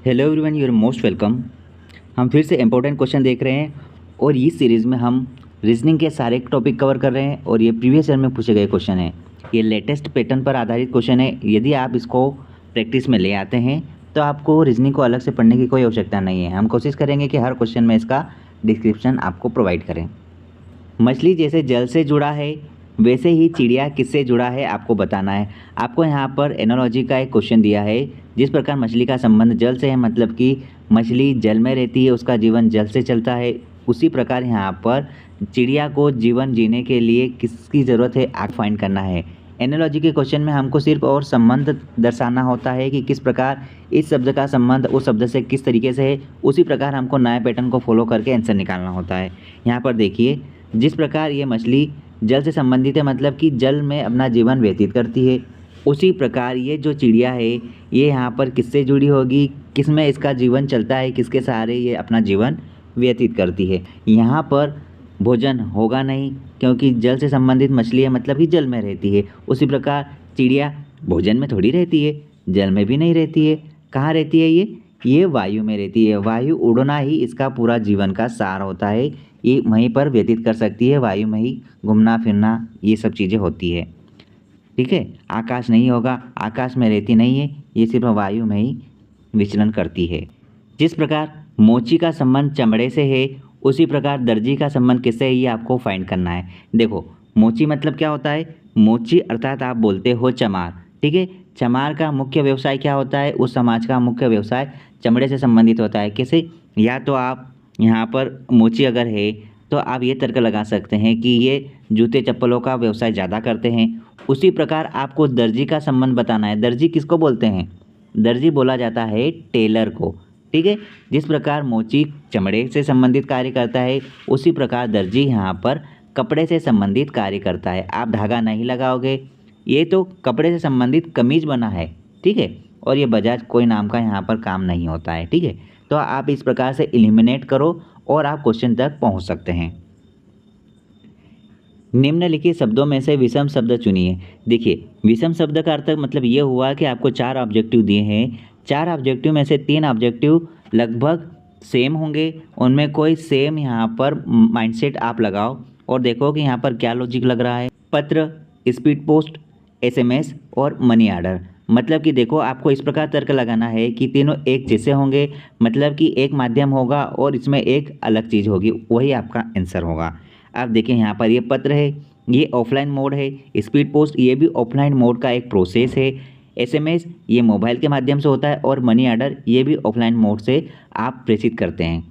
Hello everyone, you are most welcome. हम फिर से इम्पोर्टेंट क्वेश्चन देख रहे हैं और इस सीरीज़ में हम रीजनिंग के सारे टॉपिक कवर कर रहे हैं और ये प्रीवियस ईयर में पूछे गए क्वेश्चन हैं। ये लेटेस्ट पैटर्न पर आधारित क्वेश्चन है। यदि आप इसको प्रैक्टिस में ले आते हैं तो आपको रीजनिंग को अलग से पढ़ने की कोई आवश्यकता नहीं है। हम कोशिश करेंगे कि हर क्वेश्चन में इसका डिस्क्रिप्शन आपको प्रोवाइड करें। मछली जैसे जल से जुड़ा है वैसे ही चिड़िया किससे जुड़ा है आपको बताना है। आपको यहाँ पर एनालॉजी का एक क्वेश्चन दिया है। जिस प्रकार मछली का संबंध जल से है, मतलब कि मछली जल में रहती है, उसका जीवन जल से चलता है, उसी प्रकार यहाँ पर चिड़िया को जीवन जीने के लिए किसकी ज़रूरत है आप फाइंड करना है। एनालॉजी के क्वेश्चन में हमको सिर्फ और संबंध दर्शाना होता है कि किस प्रकार इस शब्द का संबंध उस शब्द से किस तरीके से है। उसी प्रकार हमको नए पैटर्न को फॉलो करके आंसर निकालना होता है। यहाँ पर देखिए, जिस प्रकार ये मछली जल से संबंधित है, मतलब कि जल में अपना जीवन व्यतीत करती है, उसी प्रकार ये जो चिड़िया है ये यहाँ पर किससे जुड़ी होगी, किस में इसका जीवन चलता है, किसके सहारे ये अपना जीवन व्यतीत करती है। यहाँ पर भोजन होगा नहीं, क्योंकि जल से संबंधित मछली है, मतलब कि जल में रहती है। उसी प्रकार चिड़िया भोजन में थोड़ी रहती है, जल में भी नहीं रहती है। कहाँ रहती है ये वायु में रहती है। वायु उड़ना ही इसका पूरा जीवन का सार होता है। ये वहीं पर व्यतीत कर सकती है, वायु में ही घूमना फिरना ये सब चीज़ें होती है। ठीक है, आकाश नहीं होगा, आकाश में रहती नहीं है, ये सिर्फ वायु में ही विचलन करती है। जिस प्रकार मोची का संबंध चमड़े से है, उसी प्रकार दर्जी का संबंध किससे है, ये आपको फाइंड करना है। देखो, मोची मतलब क्या होता है, मोची अर्थात आप बोलते हो चमार। ठीक है, चमार का मुख्य व्यवसाय क्या होता है, उस समाज का मुख्य व्यवसाय चमड़े से संबंधित होता है। कैसे, या तो आप यहाँ पर मोची अगर है तो आप ये तर्क लगा सकते हैं कि ये जूते चप्पलों का व्यवसाय ज़्यादा करते हैं। उसी प्रकार आपको दर्जी का संबंध बताना है। दर्जी किसको बोलते हैं, दर्जी बोला जाता है टेलर को। ठीक है, जिस प्रकार मोची चमड़े से संबंधित कार्य करता है, उसी प्रकार दर्जी यहाँ पर कपड़े से संबंधित कार्य करता है। आप धागा नहीं लगाओगे, ये तो कपड़े से संबंधित कमीज बना है। ठीक है, और ये बजाज कोई नाम का यहाँ पर काम नहीं होता है। ठीक है, तो आप इस प्रकार से एलिमिनेट करो और आप क्वेश्चन तक पहुँच सकते हैं। निम्नलिखित शब्दों में से विषम शब्द चुनिए। देखिए, विषम शब्द का अर्थ मतलब ये हुआ कि आपको 4 ऑब्जेक्टिव दिए हैं। 4 ऑब्जेक्टिव में से 3 ऑब्जेक्टिव लगभग सेम होंगे, उनमें कोई सेम यहाँ पर माइंडसेट आप लगाओ और देखो कि यहाँ पर क्या लॉजिक लग रहा है। पत्र, स्पीड पोस्ट, एसएमएस और मनी ऑर्डर। मतलब कि देखो, आपको इस प्रकार तर्क लगाना है कि तीनों एक जैसे होंगे, मतलब कि एक माध्यम होगा और इसमें एक अलग चीज़ होगी, वही आपका आंसर होगा। आप देखें, यहाँ पर ये पत्र है, ये ऑफलाइन मोड है। स्पीड पोस्ट ये भी ऑफलाइन मोड का एक प्रोसेस है। एसएमएस ये मोबाइल के माध्यम से होता है और मनी ऑर्डर ये भी ऑफलाइन मोड से आप प्रेषित करते हैं।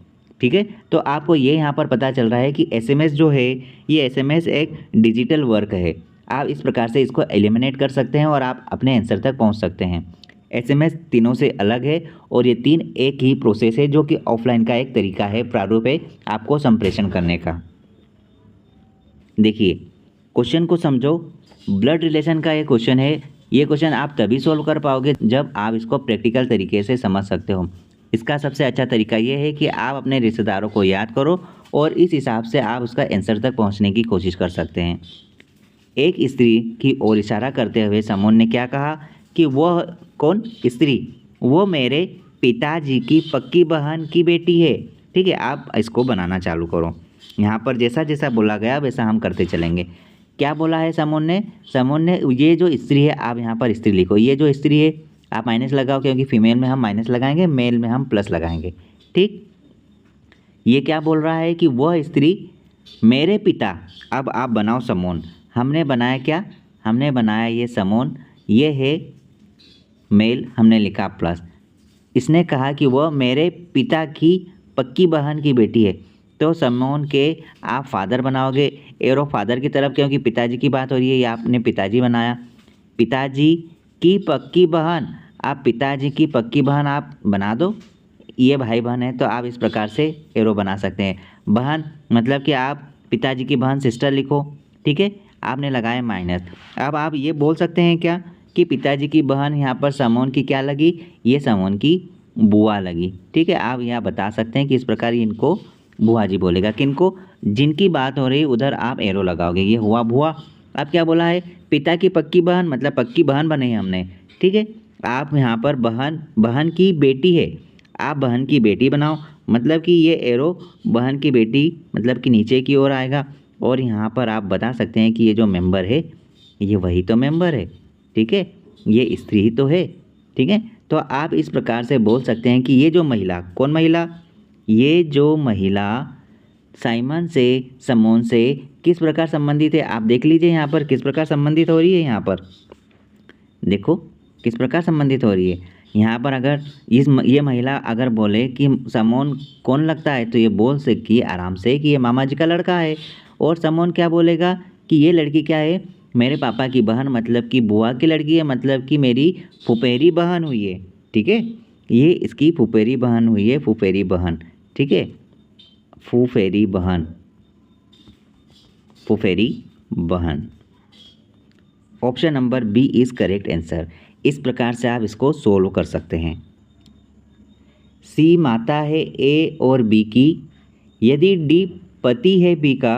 ठीक है, तो आपको ये यहाँ पर पता चल रहा है कि एसएमएस जो है, ये एसएमएस एक डिजिटल वर्क है। आप इस प्रकार से इसको एलिमिनेट कर सकते हैं और आप अपने आंसर तक पहुँच सकते हैं। एसएमएस तीनों से अलग है और ये तीन एक ही प्रोसेस है, जो कि ऑफलाइन का एक तरीका है, प्रारूप है आपको संप्रेषण करने का। देखिए, क्वेश्चन को समझो। ब्लड रिलेशन का ये क्वेश्चन है। ये क्वेश्चन आप तभी सॉल्व कर पाओगे जब आप इसको प्रैक्टिकल तरीके से समझ सकते हो। इसका सबसे अच्छा तरीका ये है कि आप अपने रिश्तेदारों को याद करो और इस हिसाब से आप उसका आंसर तक पहुंचने की कोशिश कर सकते हैं। एक स्त्री की ओर इशारा करते हुए समून ने क्या कहा कि वह कौन स्त्री, वो मेरे पिताजी की पक्की बहन की बेटी है। ठीक है, आप इसको बनाना चालू करो। यहाँ पर जैसा जैसा बोला गया वैसा हम करते चलेंगे। क्या बोला है समून ने, ये जो स्त्री है, आप यहाँ पर स्त्री लिखो। ये जो स्त्री है आप माइनस लगाओ, क्योंकि फीमेल में हम माइनस लगाएंगे, मेल में हम प्लस लगाएंगे। ठीक, ये क्या बोल रहा है कि वह स्त्री मेरे पिता। अब आप बनाओ समून। हमने बनाया क्या, हमने बनाया ये समून, ये है मेल, हमने लिखा प्लस। इसने कहा कि वह मेरे पिता की पक्की बहन की बेटी है, तो समून के आप फादर बनाओगे, एरो फादर की तरफ, क्योंकि पिताजी की बात हो रही है, ये आपने पिताजी बनाया। पिताजी की पक्की बहन, आप पिताजी की पक्की बहन आप बना दो। ये भाई बहन है तो आप इस प्रकार से एरो बना सकते हैं। बहन मतलब कि आप पिताजी की बहन सिस्टर लिखो। ठीक है, आपने लगाया माइनस। अब आप ये बोल सकते हैं क्या कि पिताजी की बहन, यहाँ पर समून की क्या लगी, ये समून की बुआ लगी। ठीक है, आप यहाँ बता सकते हैं कि इस प्रकार इनको बुआ जी बोलेगा। किनको, जिनकी बात हो रही है उधर आप एरो लगाओगे। ये हुआ बुआ। अब क्या बोला है, पिता की पक्की बहन, मतलब पक्की बहन बने हैं हमने। ठीक है, आप यहाँ पर बहन की बेटी है, आप बहन की बेटी बनाओ, मतलब कि ये एरो बहन की बेटी मतलब कि नीचे की ओर आएगा। और यहाँ पर आप बता सकते हैं कि ये जो मेंबर है ये वही तो मेंबर है, ठीक है, ये स्त्री ही तो है, ठीक है। तो आप इस प्रकार से बोल सकते हैं कि ये जो महिला, कौन महिला, ये जो महिला साइमन से, समोन से किस प्रकार संबंधित है। आप देख लीजिए यहाँ पर किस प्रकार संबंधित हो रही है। यहाँ पर देखो किस प्रकार संबंधित हो रही है। यहाँ पर अगर ये महिला अगर बोले कि समोन कौन लगता है, तो ये बोल सके आराम से कि ये मामा जी का लड़का है। और समोन क्या बोलेगा कि ये लड़की क्या है, मेरे पापा की बहन, मतलब कि बुआ की लड़की है, मतलब कि मेरी फुफेरी बहन हुई है, ठीक है, ये इसकी फुफेरी बहन हुई है, फुफेरी बहन, ठीक है, फुफेरी बहन, फुफेरी बहन। Option number B is correct answer. इस प्रकार से आप इसको सोल्व कर सकते हैं। सी माता है ए और बी की, यदि डी पति है बी का,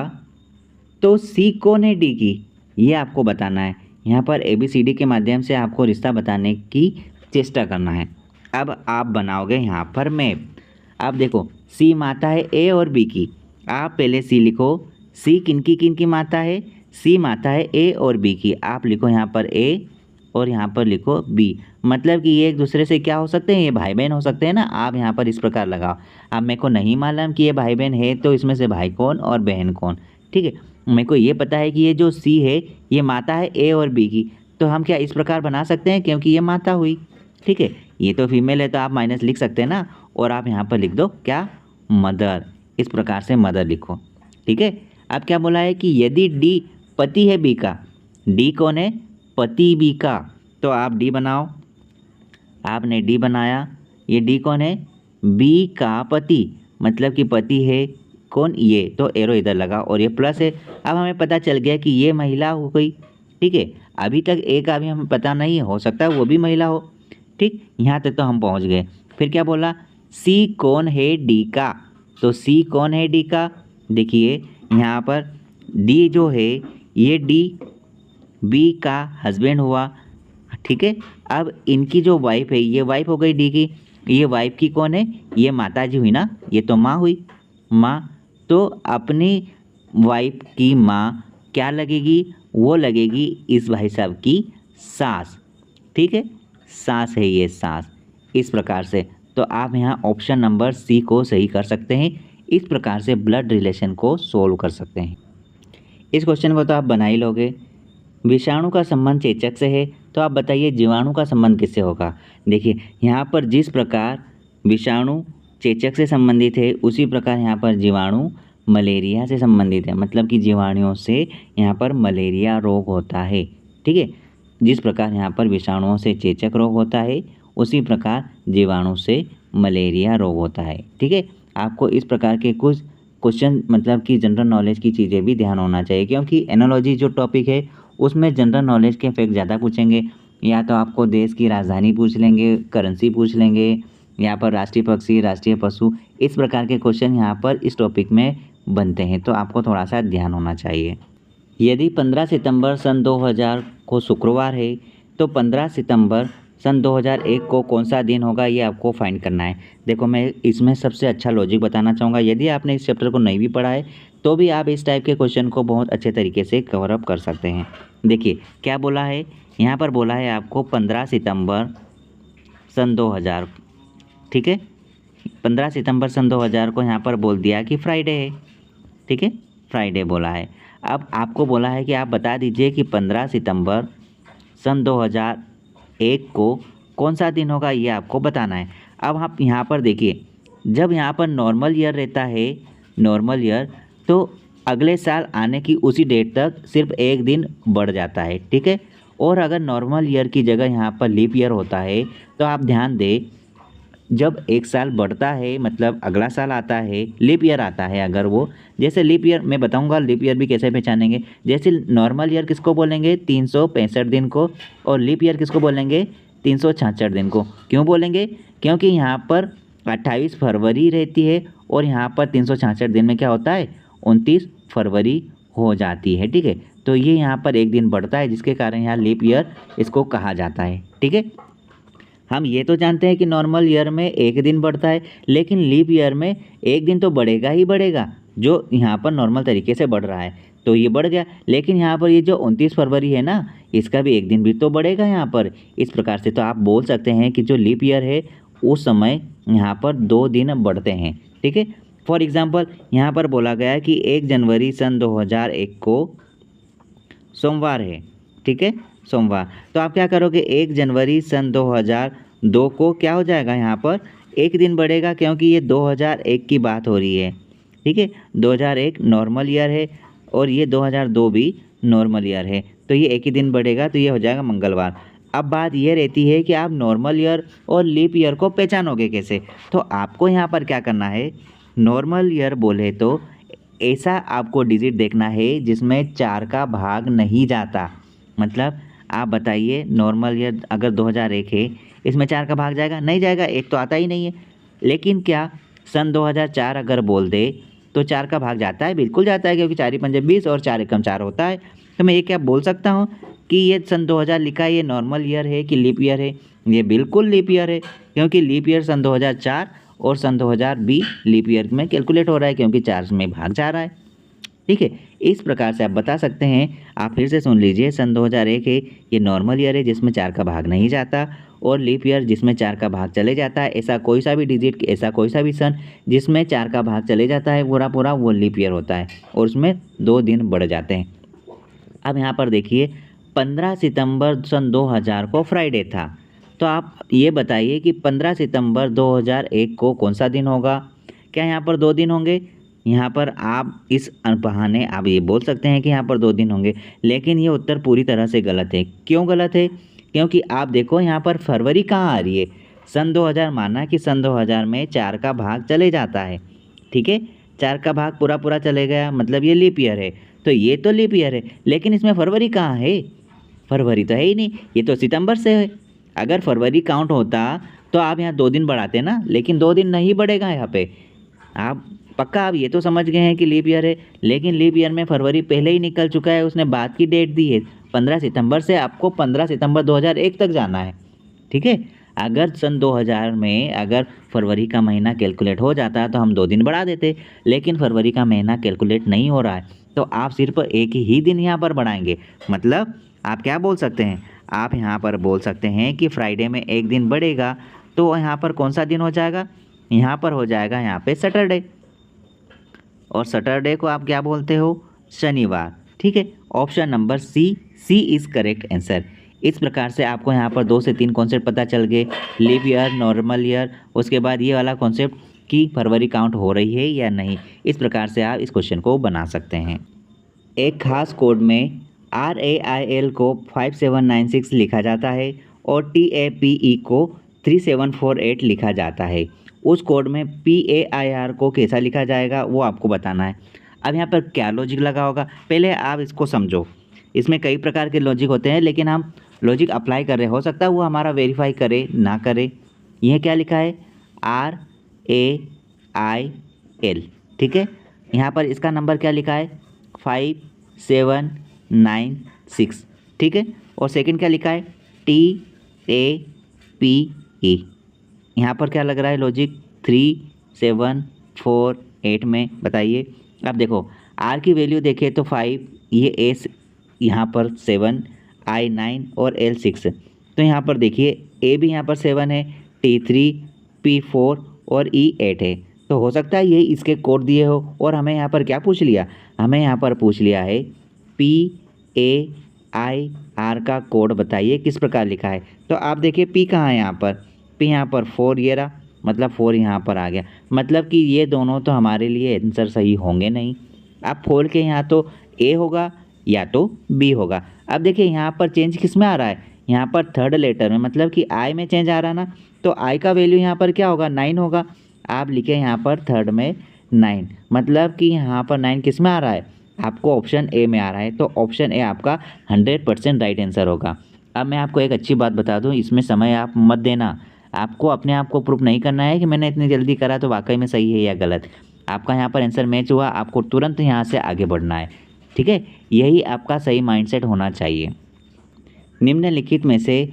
तो सी कौन है डी की, ये आपको बताना है। यहाँ पर ABCD के माध्यम से आपको रिश्ता बताने की चेष्टा करना है। अब आप बनाओगे यहाँ पर मैप। आप देखो सी माता है ए और बी की, आप पहले सी लिखो। सी किनकी माता है, सी माता है ए और बी की। आप लिखो यहाँ पर ए और यहाँ पर लिखो बी, मतलब कि ये एक दूसरे से क्या हो सकते हैं, ये भाई बहन हो सकते हैं ना। आप यहाँ पर इस प्रकार लगाओ। अब मेरे को नहीं मालूम कि ये भाई बहन है, तो इसमें से भाई कौन और बहन कौन, ठीक है। मेरे को ये पता है कि ये जो सी है ये माता है ए और बी की, तो हम क्या इस प्रकार बना सकते हैं, क्योंकि ये माता हुई, ठीक है। ये तो फीमेल है तो आप माइनस लिख सकते हैं ना। और आप यहाँ पर लिख दो क्या, मदर, इस प्रकार से मदर लिखो, ठीक है। अब क्या बोला है कि यदि डी पति है बी का, डी कौन है, पति बी का, तो आप डी बनाओ। आपने डी बनाया, ये डी कौन है, बी का पति, मतलब कि पति है कौन, ये, तो एरो इधर लगा और ये प्लस है। अब हमें पता चल गया कि ये महिला हो गई, ठीक है। अभी तक एक अभी हमें पता नहीं हो सकता है वो भी महिला हो, ठीक। यहाँ तक तो हम पहुँच गए। फिर क्या बोला, सी कौन है डी का, तो सी कौन है डी का, देखिए यहाँ पर डी जो है ये डी बी का हस्बैंड हुआ, ठीक है। अब इनकी जो वाइफ है ये वाइफ हो गई डी की, ये वाइफ की कौन है, ये माता जी हुई ना, ये तो माँ हुई, माँ। तो अपनी वाइफ की माँ क्या लगेगी, वो लगेगी इस भाई साहब की सास, ठीक है, सास है ये, सास, इस प्रकार से। तो आप यहाँ ऑप्शन नंबर सी को सही कर सकते हैं। इस प्रकार से ब्लड रिलेशन को सोल्व कर सकते हैं। इस क्वेश्चन को तो आप बना ही लोगे। विषाणु का संबंध चेचक से है, तो आप बताइए जीवाणु का संबंध किससे होगा। देखिए यहाँ पर जिस प्रकार विषाणु चेचक से संबंधित है, उसी प्रकार यहाँ पर जीवाणु मलेरिया से संबंधित है, मतलब कि जीवाणुओं से यहाँ पर मलेरिया रोग होता है, ठीक है। जिस प्रकार यहाँ पर विषाणुओं से चेचक रोग होता है, उसी प्रकार जीवाणु से मलेरिया रोग होता है, ठीक है। आपको इस प्रकार के कुछ क्वेश्चन, मतलब कि जनरल नॉलेज की चीज़ें भी ध्यान होना चाहिए, क्योंकि एनोलॉजी जो टॉपिक है उसमें जनरल नॉलेज के फैक्ट ज़्यादा पूछेंगे। या तो आपको देश की राजधानी पूछ लेंगे, करेंसी पूछ लेंगे, यहाँ पर राष्ट्रीय पक्षी, राष्ट्रीय पशु, इस प्रकार के क्वेश्चन यहाँ पर इस टॉपिक में बनते हैं, तो आपको थोड़ा सा ध्यान होना चाहिए। यदि 15 सितंबर सन 2000 को शुक्रवार है, तो 15 सितंबर सन 2001 को कौन सा दिन होगा, ये आपको फाइंड करना है। देखो मैं इसमें सबसे अच्छा लॉजिक बताना चाहूँगा। यदि आपने इस चैप्टर को नहीं भी पढ़ा है तो भी आप इस टाइप के क्वेश्चन को बहुत अच्छे तरीके से कवर अप कर सकते हैं। देखिए क्या बोला है, यहाँ पर बोला है आपको 15 सितंबर सन 2000, ठीक है। 15 सितंबर सन 2000 को यहाँ पर बोल दिया कि फ्राइडे है, ठीक है, फ्राइडे बोला है। अब आपको बोला है कि आप बता दीजिए कि 15 सितंबर सन 2001 को कौन सा दिन होगा, ये आपको बताना है। अब आप यहाँ पर देखिए, जब यहाँ पर नॉर्मल ईयर रहता है, नॉर्मल ईयर, तो अगले साल आने की उसी डेट तक सिर्फ एक दिन बढ़ जाता है, ठीक है। और अगर नॉर्मल ईयर की जगह यहाँ पर लीप ईयर होता है, तो आप ध्यान दें, जब एक साल बढ़ता है मतलब अगला साल आता है, लीप ईयर आता है, अगर वो जैसे लीप ईयर मैं बताऊंगा लीप ईयर भी कैसे पहचानेंगे। जैसे नॉर्मल ईयर किसको बोलेंगे, 365 दिन को, और लीप ईयर किसको बोलेंगे, 366 दिन को। क्यों बोलेंगे, क्योंकि यहाँ पर 28 फरवरी रहती है और यहाँ पर 366 दिन में क्या होता है, 29 फरवरी हो जाती है, ठीक है। तो ये यहाँ पर एक दिन बढ़ता है, जिसके कारण यहाँ लीप ईयर इसको कहा जाता है, ठीक है। हम ये तो जानते हैं कि नॉर्मल ईयर में एक दिन बढ़ता है, लेकिन लीप ईयर में एक दिन तो बढ़ेगा ही बढ़ेगा, जो यहाँ पर नॉर्मल तरीके से बढ़ रहा है, तो ये बढ़ गया। लेकिन यहाँ पर ये जो 29 फरवरी है ना, इसका भी एक दिन भी तो बढ़ेगा यहाँ पर। इस प्रकार से तो आप बोल सकते हैं कि जो लीप ईयर है उस समय यहाँ पर 2 दिन बढ़ते हैं। ठीक है, फॉर एग्जाम्पल यहाँ पर बोला गया है कि 1 जनवरी सन 2001 को सोमवार है। ठीक है, सोमवार। तो आप क्या करोगे, 1 जनवरी सन 2002 को क्या हो जाएगा, यहाँ पर एक दिन बढ़ेगा, क्योंकि ये 2001 की बात हो रही है। ठीक है, 2001 नॉर्मल ईयर है और ये 2002 भी नॉर्मल ईयर है, तो ये एक ही दिन बढ़ेगा, तो ये हो जाएगा मंगलवार। अब बात ये रहती है कि आप नॉर्मल ईयर और लीप ईयर को पहचानोगे कैसे। तो आपको यहाँ पर क्या करना है, नॉर्मल ईयर बोले तो ऐसा आपको डिजिट देखना है जिसमें 4 का भाग नहीं जाता। मतलब आप बताइए, नॉर्मल ईयर अगर 2001 है, इसमें 4 का भाग जाएगा, नहीं जाएगा, एक तो आता ही नहीं है। लेकिन क्या सन 2004 अगर बोल दे तो 4 का भाग जाता है, बिल्कुल जाता है, क्योंकि 4 पंजे 20 और 4 एकम 4 होता है। तो मैं ये क्या बोल सकता हूँ कि ये सन 2000 लिखा है, ये नॉर्मल ईयर है कि लीप ईयर है। ये बिल्कुल लीप ईयर है, क्योंकि लीप ईयर सन 2004 और सन 2000 भी लीप ईयर में कैलकुलेट हो रहा है, क्योंकि 4 में भाग जा रहा है। ठीक है, इस प्रकार से आप बता सकते हैं। आप फिर से सुन लीजिए, सन 2001 है, ये नॉर्मल ईयर है जिसमें 4 का भाग नहीं जाता, और लीप ईयर जिसमें 4 का भाग चले जाता है। ऐसा कोई सा भी डिजिट, ऐसा कोई सा भी सन जिसमें 4 का भाग चले जाता है पूरा पूरा, वो लीप ईयर होता है, और उसमें 2 दिन बढ़ जाते हैं। अब यहाँ पर देखिए, 15 सितंबर सन 2000 को फ्राइडे था। तो आप ये बताइए कि 15 सितंबर 2001 को कौन सा दिन होगा। क्या यहाँ पर 2 दिन होंगे? यहाँ पर आप इस बहाने आप ये बोल सकते हैं कि यहाँ पर 2 दिन होंगे, लेकिन ये उत्तर पूरी तरह से गलत है। क्यों गलत है? क्योंकि आप देखो यहाँ पर फरवरी कहाँ आ रही है। सन 2000 माना कि सन 2000 में 4 का भाग चले जाता है। ठीक है, 4 का भाग पूरा पूरा चले गया, मतलब ये लीप ईयर है। तो ये तो लीप ईयर है, लेकिन इसमें फरवरी कहाँ है? फरवरी तो है ही नहीं, ये तो सितंबर से है। अगर फरवरी काउंट होता तो आप यहाँ 2 दिन बढ़ाते ना, लेकिन 2 दिन नहीं बढ़ेगा यहाँ पे। आप पक्का आप ये तो समझ गए हैं कि लीप ईयर है, लेकिन लीप ईयर में फरवरी पहले ही निकल चुका है, उसने बाद की डेट दी है 15 सितंबर से। आपको 15 सितंबर 2001 तक जाना है। ठीक है, अगर सन 2000 में अगर फरवरी का महीना कैलकुलेट हो जाता तो हम 2 दिन बढ़ा देते, लेकिन फरवरी का महीना कैलकुलेट नहीं हो रहा है, तो आप सिर्फ एक ही दिन यहाँ पर बढ़ाएंगे। मतलब आप क्या बोल सकते हैं, आप यहाँ पर बोल सकते हैं कि फ्राइडे में एक दिन बढ़ेगा, तो यहाँ पर कौन सा दिन हो जाएगा? यहाँ पर हो जाएगा यहाँ पे सैटरडे, और सैटरडे को आप क्या बोलते हो? शनिवार। ठीक है, option number C is correct answer. इस प्रकार से आपको यहाँ पर 2 से 3 कॉन्सेप्ट पता चल गए, लीप ईयर, नॉर्मल ईयर, उसके बाद ये वाला कॉन्सेप्ट कि फरवरी काउंट हो रही है या नहीं। इस प्रकार से आप इस क्वेश्चन को बना सकते हैं। एक खास कोड में RAIL को 5796 लिखा जाता है और TAPE को 3748 लिखा जाता है। उस कोड में PAIR को कैसा लिखा जाएगा वो आपको बताना है। अब यहाँ पर क्या लॉजिक लगा होगा, पहले आप इसको समझो। इसमें कई प्रकार के लॉजिक होते हैं, लेकिन हम लॉजिक अप्लाई कर रहे हैं, हो सकता है वो हमारा वेरीफाई करे ना करे। यह क्या लिखा है? RAIL। ठीक है, यहाँ पर इसका नंबर क्या लिखा है? 5796। ठीक है, और सेकंड क्या लिखा है? TAPE। यहाँ पर क्या लग रहा है लॉजिक? 3748 में बताइए। अब देखो, आर की वैल्यू देखिए तो 5, ये एस यहाँ पर 7, I 9 और L 6। तो यहाँ पर देखिए ए भी यहाँ पर 7 है, T3, P4 और E 8 है। तो हो सकता है यही इसके कोड दिए हो। और हमें यहाँ पर क्या पूछ लिया? हमें यहाँ पर पूछ लिया है PAIR का कोड बताइए किस प्रकार लिखा है। तो आप देखिए P कहाँ है? यहाँ पर P यहाँ पर 4, ये रहा, मतलब 4 यहाँ पर आ गया। मतलब कि ये दोनों तो हमारे लिए आंसर सही होंगे नहीं। अब 4 के यहाँ तो A होगा या तो B होगा। अब देखिए यहाँ पर चेंज किस में आ रहा है? यहाँ पर थर्ड लेटर में, मतलब कि I में चेंज आ रहा है ना। तो I का वैल्यू यहाँ पर क्या होगा? 9 होगा। आप लिखे यहाँ पर थर्ड में 9, मतलब कि यहाँ पर 9 किस में आ रहा है? आपको ऑप्शन ए में आ रहा है। तो ऑप्शन ए आपका 100% राइट आंसर होगा। अब मैं आपको एक अच्छी बात बता दूँ, इसमें समय आप मत देना। आपको अपने आप को प्रूफ नहीं करना है कि मैंने इतनी जल्दी करा तो वाकई में सही है या गलत। आपका यहाँ पर आंसर मैच हुआ, आपको तुरंत यहाँ से आगे बढ़ना है। ठीक है, यही आपका सही माइंडसेट होना चाहिए। निम्नलिखित में से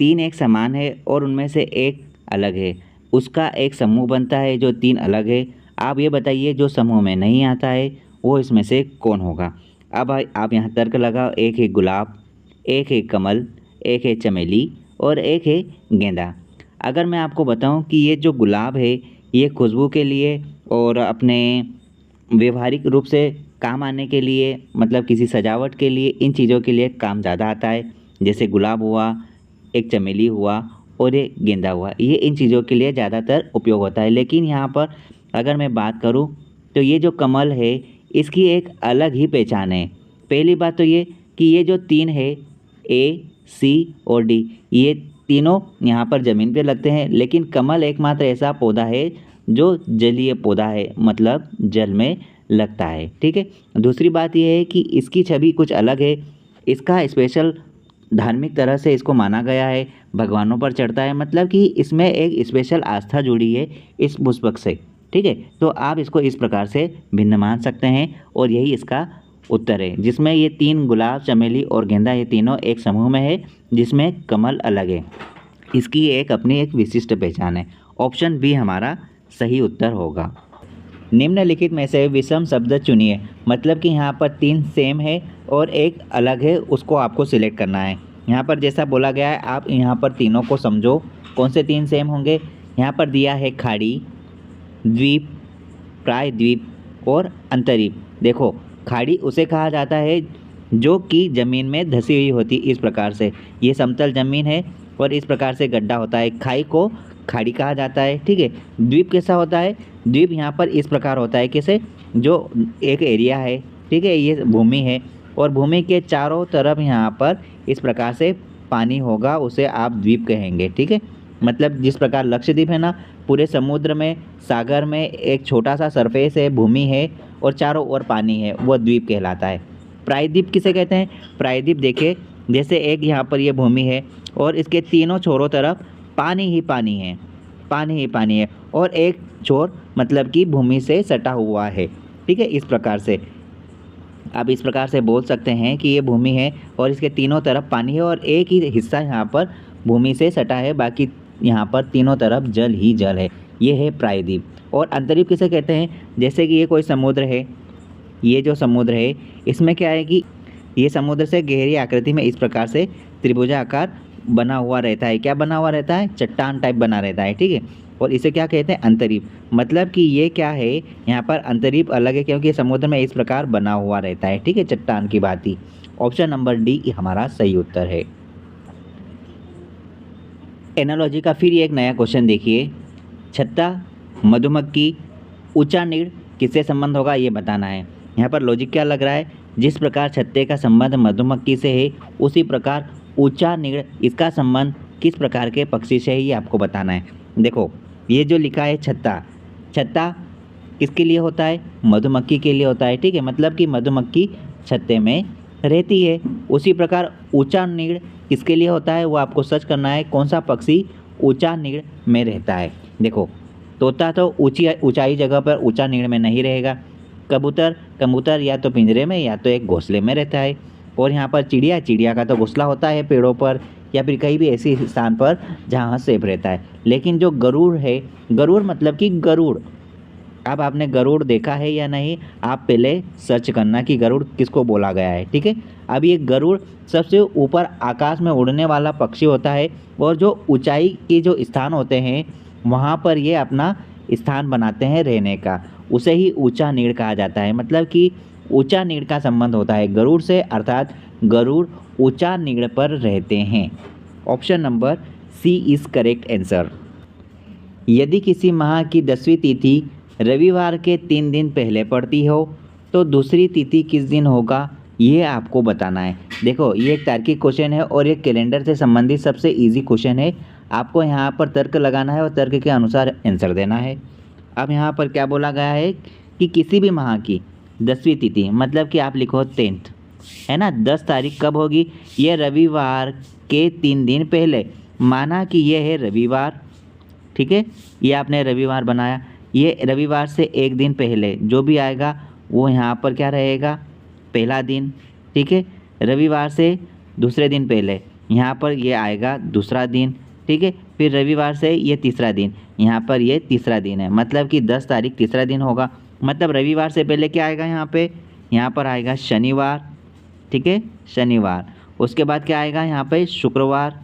तीन एक समान है और उनमें से एक अलग है, उसका एक समूह बनता है जो तीन अलग है। आप ये बताइए जो समूह में नहीं आता है वो इसमें से कौन होगा। अब आप यहाँ तर्क लगाओ, एक है गुलाब, एक है कमल, एक है चमेली और एक है गेंदा। अगर मैं आपको बताऊं कि ये जो गुलाब है ये खुशबू के लिए और अपने व्यवहारिक रूप से काम आने के लिए, मतलब किसी सजावट के लिए, इन चीज़ों के लिए काम ज़्यादा आता है। जैसे गुलाब हुआ, एक चमेली हुआ और एक गेंदा हुआ, ये इन चीज़ों के लिए ज़्यादातर उपयोग होता है। लेकिन यहाँ पर अगर मैं बात करूँ तो ये जो कमल है इसकी एक अलग ही पहचान है। पहली बात तो ये कि ये जो तीन है ए, सी और डी, ये तीनों यहाँ पर ज़मीन पे लगते हैं, लेकिन कमल एकमात्र ऐसा पौधा है जो जलीय पौधा है, मतलब जल में लगता है। ठीक है। दूसरी बात यह है कि इसकी छवि कुछ अलग है, इसका स्पेशल धार्मिक तरह से इसको माना गया है, भगवानों पर चढ़ता है, मतलब कि इसमें एक स्पेशल आस्था जुड़ी है इस पुष्पक से। ठीक है, तो आप इसको इस प्रकार से भिन्न मान सकते हैं और यही इसका उत्तर है, जिसमें ये तीन गुलाब, चमेली और गेंदा ये तीनों एक समूह में है, जिसमें कमल अलग है। इसकी एक अपनी एक विशिष्ट पहचान है। ऑप्शन बी हमारा सही उत्तर होगा। निम्नलिखित में से विषम शब्द चुनिए, मतलब कि यहाँ पर तीन सेम है और एक अलग है, उसको आपको सिलेक्ट करना है। यहाँ पर जैसा बोला गया है आप यहाँ पर तीनों को समझो, कौन से तीन सेम होंगे। यहाँ पर दिया है खाड़ी, द्वीप, प्रायद्वीप और अंतरीप। देखो, खाड़ी उसे कहा जाता है जो कि ज़मीन में धसी हुई होती, इस प्रकार से ये समतल ज़मीन है और इस प्रकार से गड्ढा होता है, खाई को खाड़ी कहा जाता है। ठीक है। द्वीप कैसा होता है, द्वीप यहाँ पर इस प्रकार होता है, कैसे, जो एक एरिया है, ठीक है, ये भूमि है और भूमि के चारों तरफ यहाँ पर इस प्रकार से पानी होगा, उसे आप द्वीप कहेंगे। ठीक है, मतलब जिस प्रकार लक्षद्वीप है ना, पूरे समुद्र में, सागर में एक छोटा सा सरफेस है, भूमि है और चारों ओर पानी है, वो द्वीप कहलाता है। प्रायद्वीप किसे कहते हैं, प्रायद्वीप देखिए जैसे एक यहाँ पर ये भूमि है और इसके तीनों छोरों तरफ पानी ही पानी है, पानी ही पानी है और एक छोर मतलब कि भूमि से सटा हुआ है। ठीक है, इस प्रकार से आप इस प्रकार से बोल सकते हैं कि ये भूमि है और इसके तीनों तरफ पानी है और एक ही हिस्सा यहाँ पर भूमि से सटा है, बाकी यहाँ पर तीनों तरफ जल ही जल है। ये है प्रायद्वीप। और अंतरीप किसे कहते हैं, जैसे कि ये कोई समुद्र है, ये जो समुद्र है इसमें क्या है कि ये समुद्र से गहरी आकृति में इस प्रकार से त्रिभुजाकार बना हुआ रहता है। क्या बना हुआ रहता है, चट्टान टाइप बना रहता है। ठीक है, और इसे क्या कहते हैं, अंतरीप। मतलब कि ये क्या है, यहाँ पर अंतरीप अलग है क्योंकि समुद्र में इस प्रकार बना हुआ रहता है। ठीक है, चट्टान की भांति। ऑप्शन नंबर डी हमारा सही उत्तर है। एनालॉजी का फिर एक नया क्वेश्चन देखिए, छत्ता, मधुमक्खी, ऊंचा नीड़ किससे संबंध होगा ये बताना है। यहाँ पर लॉजिक क्या लग रहा है, जिस प्रकार छत्ते का संबंध मधुमक्खी से है उसी प्रकार ऊंचा नीड़ इसका संबंध किस प्रकार के पक्षी से है, ये आपको बताना है। देखो, ये जो लिखा है छत्ता, छत्ता किसके लिए होता है, मधुमक्खी के लिए होता है। ठीक है, मतलब कि मधुमक्खी छत्ते में रहती है। उसी प्रकार ऊंचा नीड़ किसके लिए होता है, वो आपको सर्च करना है, कौन सा पक्षी ऊंचा नीड़ में रहता है। देखो, तोता तो ऊंचाई जगह पर ऊंचा नीड़ में नहीं रहेगा। कबूतर या तो पिंजरे में या तो एक घोंसले में रहता है। और यहाँ पर चिड़िया का तो घोंसला होता है पेड़ों पर या फिर कहीं भी ऐसी स्थान पर जहाँ सेफ रहता है। लेकिन जो गरुड़ है, गरुड़ मतलब कि गरुड़, अब आपने गरुड़ देखा है या नहीं, आप पहले सर्च करना कि गरुड़ किसको बोला गया है। ठीक है, अब ये गरुड़ सबसे ऊपर आकाश में उड़ने वाला पक्षी होता है और जो ऊंचाई के जो स्थान होते हैं वहाँ पर ये अपना स्थान बनाते हैं रहने का, उसे ही ऊंचा नीड़ कहा जाता है। मतलब कि ऊंचा नीड़ का संबंध होता है गरुड़ से, अर्थात गरुड़ ऊंचा नीड़ पर रहते हैं। Option number C is correct answer. यदि किसी माह की 10वीं तिथि रविवार के 3 दिन पहले पड़ती हो तो दूसरी तिथि किस दिन होगा, ये आपको बताना है। देखो, ये एक तार्किक क्वेश्चन है और ये कैलेंडर से संबंधित सबसे इजी क्वेश्चन है। आपको यहाँ पर तर्क लगाना है और तर्क के अनुसार आंसर देना है। अब यहाँ पर क्या बोला गया है कि किसी भी माह की 10वीं तिथि, मतलब कि आप लिखो 10th, है ना, 10 तारीख कब होगी, ये रविवार के 3 दिन पहले, माना कि ये है रविवार। ठीक है, ये आपने रविवार बनाया, ये रविवार से एक दिन पहले जो भी आएगा वो यहाँ पर क्या रहेगा, पहला दिन। ठीक है, रविवार से दूसरे दिन पहले यहाँ पर ये आएगा दूसरा दिन, ठीक है। फिर रविवार से ये तीसरा दिन, यहाँ पर ये तीसरा दिन है, मतलब कि 10 तारीख तीसरा दिन होगा। मतलब रविवार से पहले क्या आएगा यहाँ पर आएगा शनिवार, ठीक है, शनिवार। उसके बाद क्या आएगा यहाँ पे शुक्रवार,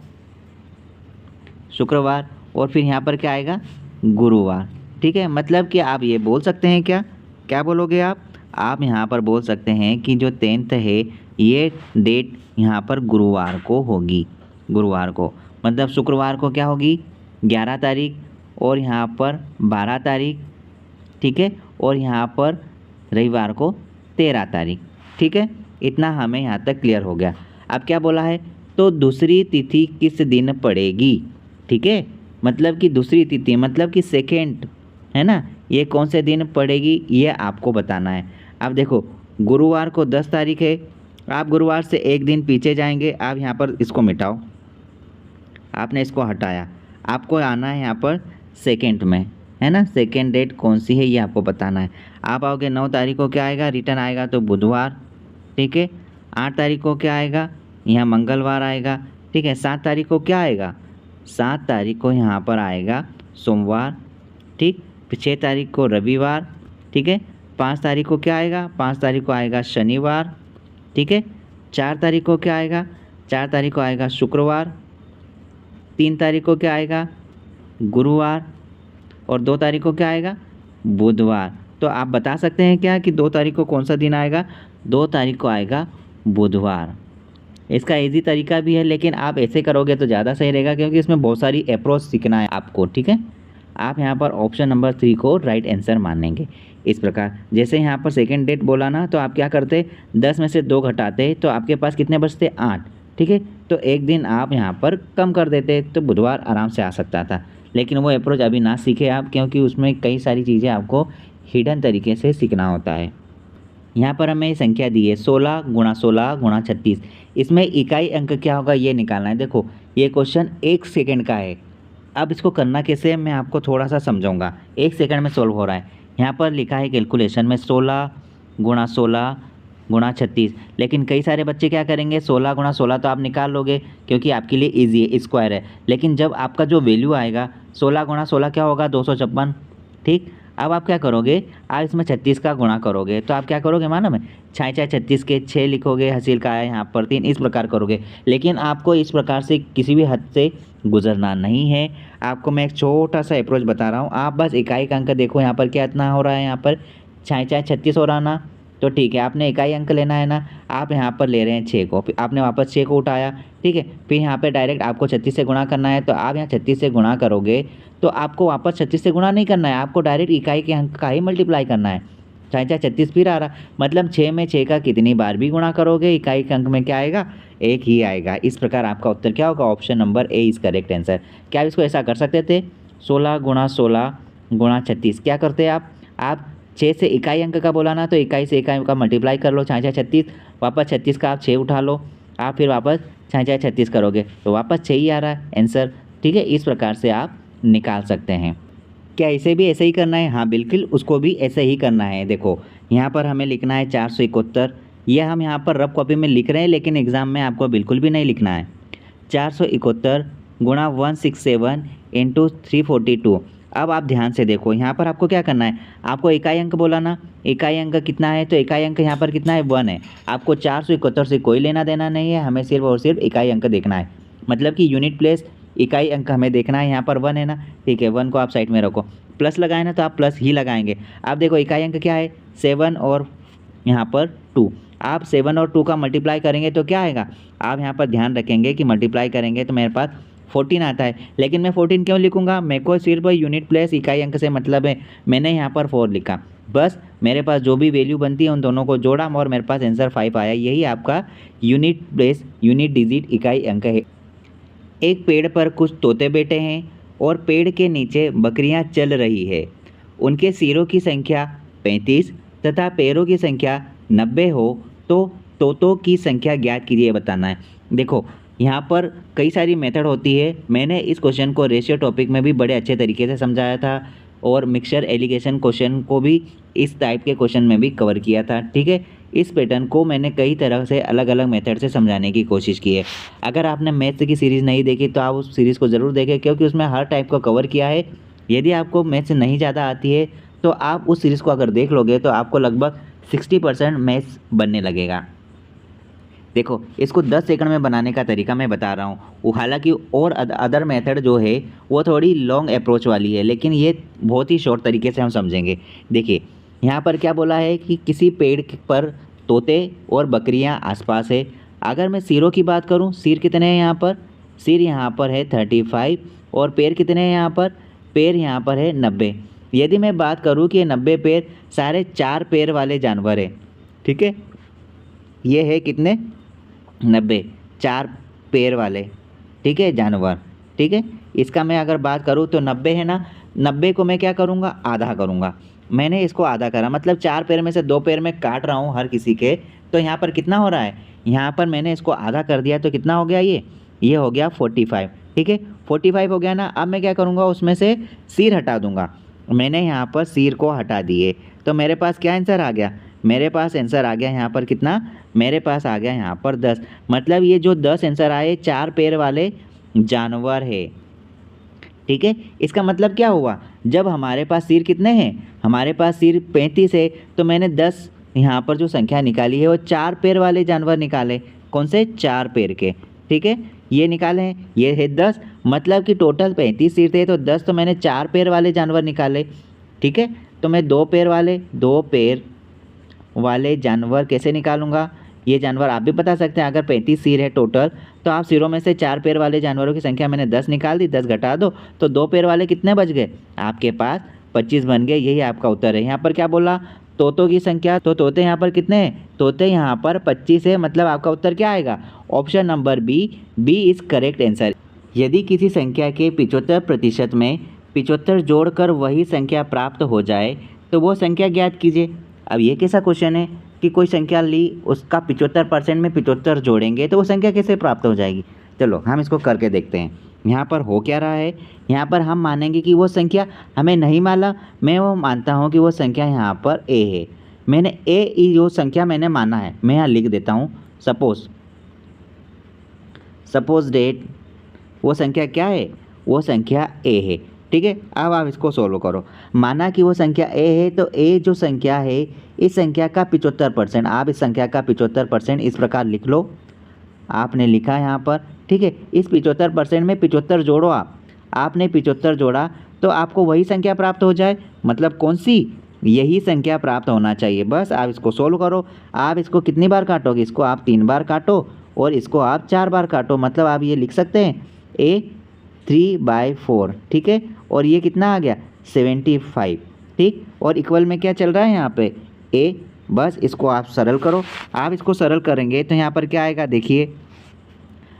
और फिर यहाँ पर क्या आएगा गुरुवार, ठीक है। मतलब कि आप ये बोल सकते हैं क्या बोलोगे आप यहाँ पर बोल सकते हैं कि जो 10th है ये डेट यहाँ पर गुरुवार को होगी, गुरुवार को। मतलब शुक्रवार को क्या होगी 11 तारीख, और यहाँ पर 12 तारीख, ठीक है, और यहाँ पर रविवार को 13 तारीख, ठीक है। इतना हमें यहाँ तक क्लियर हो गया। अब क्या बोला है, तो दूसरी तिथि किस दिन पड़ेगी, ठीक है। मतलब कि दूसरी तिथि मतलब कि सेकेंड, है ना, ये कौन से दिन पड़ेगी ये आपको बताना है। अब देखो गुरुवार को 10 तारीख है, आप गुरुवार से एक दिन पीछे जाएंगे। आप यहाँ पर इसको मिटाओ, आपने इसको हटाया, आपको आना है यहाँ पर सेकेंड में, है ना। सेकेंड डेट कौन सी है ये आपको बताना है। आप आओगे 9 तारीख को क्या आएगा, रिटर्न आएगा तो बुधवार, ठीक है। 8 तारीख को क्या आएगा, यहाँ मंगलवार आएगा, ठीक है। 7 तारीख को क्या आएगा, 7 तारीख को यहाँ पर आएगा सोमवार, ठीक। 6 तारीख को रविवार, ठीक है। 5 तारीख को क्या आएगा, 5 तारीख को आएगा शनिवार, ठीक है। 4 तारीख को क्या आएगा, 4 तारीख को आएगा शुक्रवार। 3 तारीख को क्या आएगा गुरुवार, और 2 तारीख को क्या आएगा बुधवार। तो आप बता सकते हैं क्या कि 2 तारीख को कौन सा दिन आएगा, 2 तारीख को आएगा बुधवार। इसका इजी तरीका भी है, लेकिन आप ऐसे करोगे तो ज़्यादा सही रहेगा, क्योंकि इसमें बहुत सारी अप्रोच सीखना है आपको, ठीक है। आप यहाँ पर ऑप्शन नंबर 3 को राइट आंसर मानेंगे। इस प्रकार जैसे यहाँ पर सेकेंड डेट बोला ना, तो आप क्या करते 10 में से 2 घटाते तो आपके पास कितने बचते 8, ठीक है। तो एक दिन आप यहाँ पर कम कर देते तो बुधवार आराम से आ सकता था। लेकिन वो अप्रोच अभी ना सीखे आप, क्योंकि उसमें कई सारी चीज़ें आपको हिडन तरीके से सीखना होता है। यहाँ पर हमें संख्या दी है 16 × 16 × 36। इसमें इकाई अंक क्या होगा ये निकालना है। देखो ये क्वेश्चन 1 सेकंड का है। अब इसको करना कैसे है मैं आपको थोड़ा सा समझाऊंगा। 1 सेकंड में सॉल्व हो रहा है। यहाँ पर लिखा है कैलकुलेशन में 16 × 16 × 36। लेकिन कई सारे बच्चे क्या करेंगे 16 × 16 तो आप निकाल लोगे, क्योंकि आपके लिए ईजी है, स्क्वायर है। लेकिन जब आपका जो वैल्यू आएगा 16 × 16 क्या होगा 256, ठीक। अब आप क्या करोगे, आप इसमें 36 का गुणा करोगे, तो आप क्या करोगे मालूम है 6 × 36 के 6 लिखोगे, हासिल का है यहाँ पर 3, इस प्रकार करोगे। लेकिन आपको इस प्रकार से किसी भी हद से गुजरना नहीं है। आपको मैं एक छोटा सा अप्रोच बता रहा हूँ। आप बस इकाई का अंक देखो, यहाँ पर क्या इतना हो रहा है, यहाँ पर 6 × 36 हो रहा ना, तो ठीक है। आपने इकाई अंक लेना है ना, आप यहाँ पर ले रहे हैं 6 को, आपने वापस 6 को उठाया, ठीक है। फिर यहाँ पे डायरेक्ट आपको 36 से गुणा करना है, तो आप यहाँ 36 से गुणा करोगे तो आपको वापस 36 से गुणा नहीं करना है, आपको डायरेक्ट इकाई के अंक का ही मल्टीप्लाई करना है। 6 × 36 फिर आ रहा, मतलब 6 में 6 का कितनी बार भी गुणा करोगे इकाई के अंक में क्या आएगा 1 ही आएगा। इस प्रकार आपका उत्तर क्या होगा, option number A is correct answer. क्या आप इसको ऐसा कर सकते थे 16 × 16 × 36। क्या करते आप 6 से इकाई अंक का बोला ना, तो इकाई से इकाई का मल्टीप्लाई कर लो 6 × 36, वापस 36 का आप 6 उठा लो, आप फिर वापस 6 × 36 करोगे तो वापस 6 ही आ रहा है आंसर, ठीक है। इस प्रकार से आप निकाल सकते हैं। क्या इसे भी ऐसे ही करना है, हाँ बिल्कुल उसको भी ऐसे ही करना है। देखो यहाँ पर हमें लिखना है 471, यह हम यहाँ पर रफ कॉपी में लिख रहे हैं, लेकिन एग्ज़ाम में आपको बिल्कुल भी नहीं लिखना है। 471 × 167 × 342। अब आप ध्यान से देखो, यहाँ पर आपको क्या करना है, आपको इकाई अंक बोला ना, इकाई अंक कितना है, तो इकाई अंक यहाँ पर कितना है 1 है। आपको 471 से कोई लेना देना नहीं है, हमें सिर्फ और सिर्फ इकाई अंक देखना है। मतलब कि यूनिट प्लेस इकाई अंक हमें देखना है। यहाँ पर 1 है ना, ठीक है, 1 को आप साइड में रखो। प्लस लगाए ना तो आप प्लस ही लगाएंगे। आप देखो इकाई अंक क्या है 7 और यहाँ पर 2। आप 7 और 2 का मल्टीप्लाई करेंगे तो क्या आएगा, आप यहाँ पर ध्यान रखेंगे कि मल्टीप्लाई करेंगे तो मेरे पास 14 आता है। लेकिन मैं 14 क्यों लिखूँगा, मेरे को सिर्फ यूनिट प्लेस इकाई अंक से मतलब है। मैंने यहाँ पर 4 लिखा, बस मेरे पास जो भी वैल्यू बनती है उन दोनों को जोड़ा और मेरे पास आंसर 5 आया। यही आपका यूनिट प्लेस यूनिट डिजिट इकाई अंक है। एक पेड़ पर कुछ तोते बैठे हैं और पेड़ के नीचे बकरियां चल रही है। उनके सिरों की संख्या 35 तथा पैरों की संख्या 90 हो तो तोतों की संख्या ज्ञात कीजिए बताना है। देखो यहाँ पर कई सारी मेथड होती है। मैंने इस क्वेश्चन को रेशियो टॉपिक में भी बड़े अच्छे तरीके से समझाया था और मिक्सचर एलिगेशन क्वेश्चन को भी इस टाइप के क्वेश्चन में भी कवर किया था। ठीक है, इस पैटर्न को मैंने कई तरह से अलग अलग मेथड से समझाने की कोशिश की है। अगर आपने मैथ्स की सीरीज़ नहीं देखी तो आप उस सीरीज़ को ज़रूर देखें, क्योंकि उसमें हर टाइप को कवर किया है। यदि आपको मैथ्स नहीं ज़्यादा आती है तो आप उस सीरीज़ को अगर देख लोगे तो आपको लगभग 60% मैथ्स बनने लगेगा। देखो, इसको 10 सेकंड में बनाने का तरीका मैं बता रहा हूँ। वो हालांकि और अदर मेथड जो है वो थोड़ी लॉन्ग अप्रोच वाली है, लेकिन ये बहुत ही शॉर्ट तरीके से हम समझेंगे। देखिए, यहाँ पर क्या बोला है कि किसी पेड़ पर तोते और बकरियाँ आसपास है। अगर मैं सिरों की बात करूँ, सिर कितने हैं यहाँ पर? सिर यहाँ पर है 35 और पैर कितने हैं यहाँ पर? पैर यहाँ पर है 90। यदि मैं बात करूँ कि ये 90 पैर सारे 4 पैर वाले जानवर है। ठीक है, ये है कितने? 90, 4 पैर वाले, ठीक है, जानवर। ठीक है, इसका मैं अगर बात करूँ तो 90 है ना, 90 को मैं क्या करूँगा? आधा करूँगा। मैंने इसको आधा करा, मतलब 4 पैर में से 2 पैर में काट रहा हूँ हर किसी के, तो यहाँ पर कितना हो रहा है? यहाँ पर मैंने इसको आधा कर दिया तो कितना हो गया? ये हो गया 45। ठीक है, 45 हो गया ना। अब मैं क्या करूँगा? उसमें से सिर हटा दूँगा। मैंने यहाँ पर सिर को हटा दिए तो मेरे पास क्या आंसर आ गया? मेरे पास आंसर आ गया यहाँ पर कितना? मेरे पास आ गया यहाँ पर 10। मतलब ये जो 10 आंसर आए 4 पैर वाले जानवर है। ठीक है, इसका मतलब क्या हुआ? जब हमारे पास सिर कितने हैं? हमारे पास सिर 35 है, तो मैंने 10 यहाँ पर जो संख्या निकाली है वो 4 पैर वाले जानवर निकाले। कौन से? 4 पैर के। ठीक है, ये निकाले हैं, ये है 10। मतलब कि टोटल 35 सिर थे, तो 10 तो मैंने 4 पैर वाले जानवर निकाले। ठीक है, तो मैं 2 पैर वाले जानवर कैसे निकालूंगा? ये जानवर आप भी बता सकते हैं। अगर 35 सिर है टोटल, तो आप सिरों में से 4 पैर वाले जानवरों की संख्या मैंने 10 निकाल दी, 10 घटा दो तो 2 पैर वाले कितने बच गए? आपके पास 25 बन गए। यही आपका उत्तर है। यहाँ पर क्या बोला? तोतों की संख्या, तो तोते यहाँ पर कितने हैं? तोते यहाँ पर 25 है। मतलब आपका उत्तर क्या आएगा? Option number B is correct answer. यदि किसी संख्या के 75% में 75 जोड़कर वही संख्या प्राप्त हो जाए तो वो संख्या ज्ञात कीजिए। अब ये कैसा क्वेश्चन है कि कोई संख्या ली, उसका 75% में 75 जोड़ेंगे तो वो संख्या कैसे प्राप्त हो जाएगी? चलो हम इसको करके देखते हैं। यहाँ पर हो क्या रहा है? यहाँ पर हम मानेंगे कि वो संख्या हमें नहीं माना। मैं वो मानता हूँ कि वो संख्या यहाँ पर ए है। मैंने ए जो संख्या मैंने माना है, मैं यहाँ लिख देता हूँ। सपोज डेट वो संख्या क्या है? वो संख्या ए है। ठीक है, अब आप इसको सोल्व करो। माना कि वो संख्या ए है, तो ए जो संख्या है इस संख्या का 75%, आप इस संख्या का 75% इस प्रकार लिख लो। आपने लिखा यहाँ पर। ठीक है, इस 75% में 75 जोड़ो। आपने 75 जोड़ा तो आपको वही संख्या प्राप्त हो जाए। मतलब कौन सी? यही संख्या प्राप्त होना चाहिए। बस आप इसको सोल्व करो। आप इसको कितनी बार काटोगे? इसको आप 3 बार काटो और इसको आप 4 बार काटो। मतलब आप ये लिख सकते हैं ए 3/4। ठीक है, और ये कितना आ गया? 75। ठीक, और इक्वल में क्या चल रहा है यहाँ पे? ए। बस इसको आप सरल करो। आप इसको सरल करेंगे तो यहाँ पर क्या आएगा? देखिए,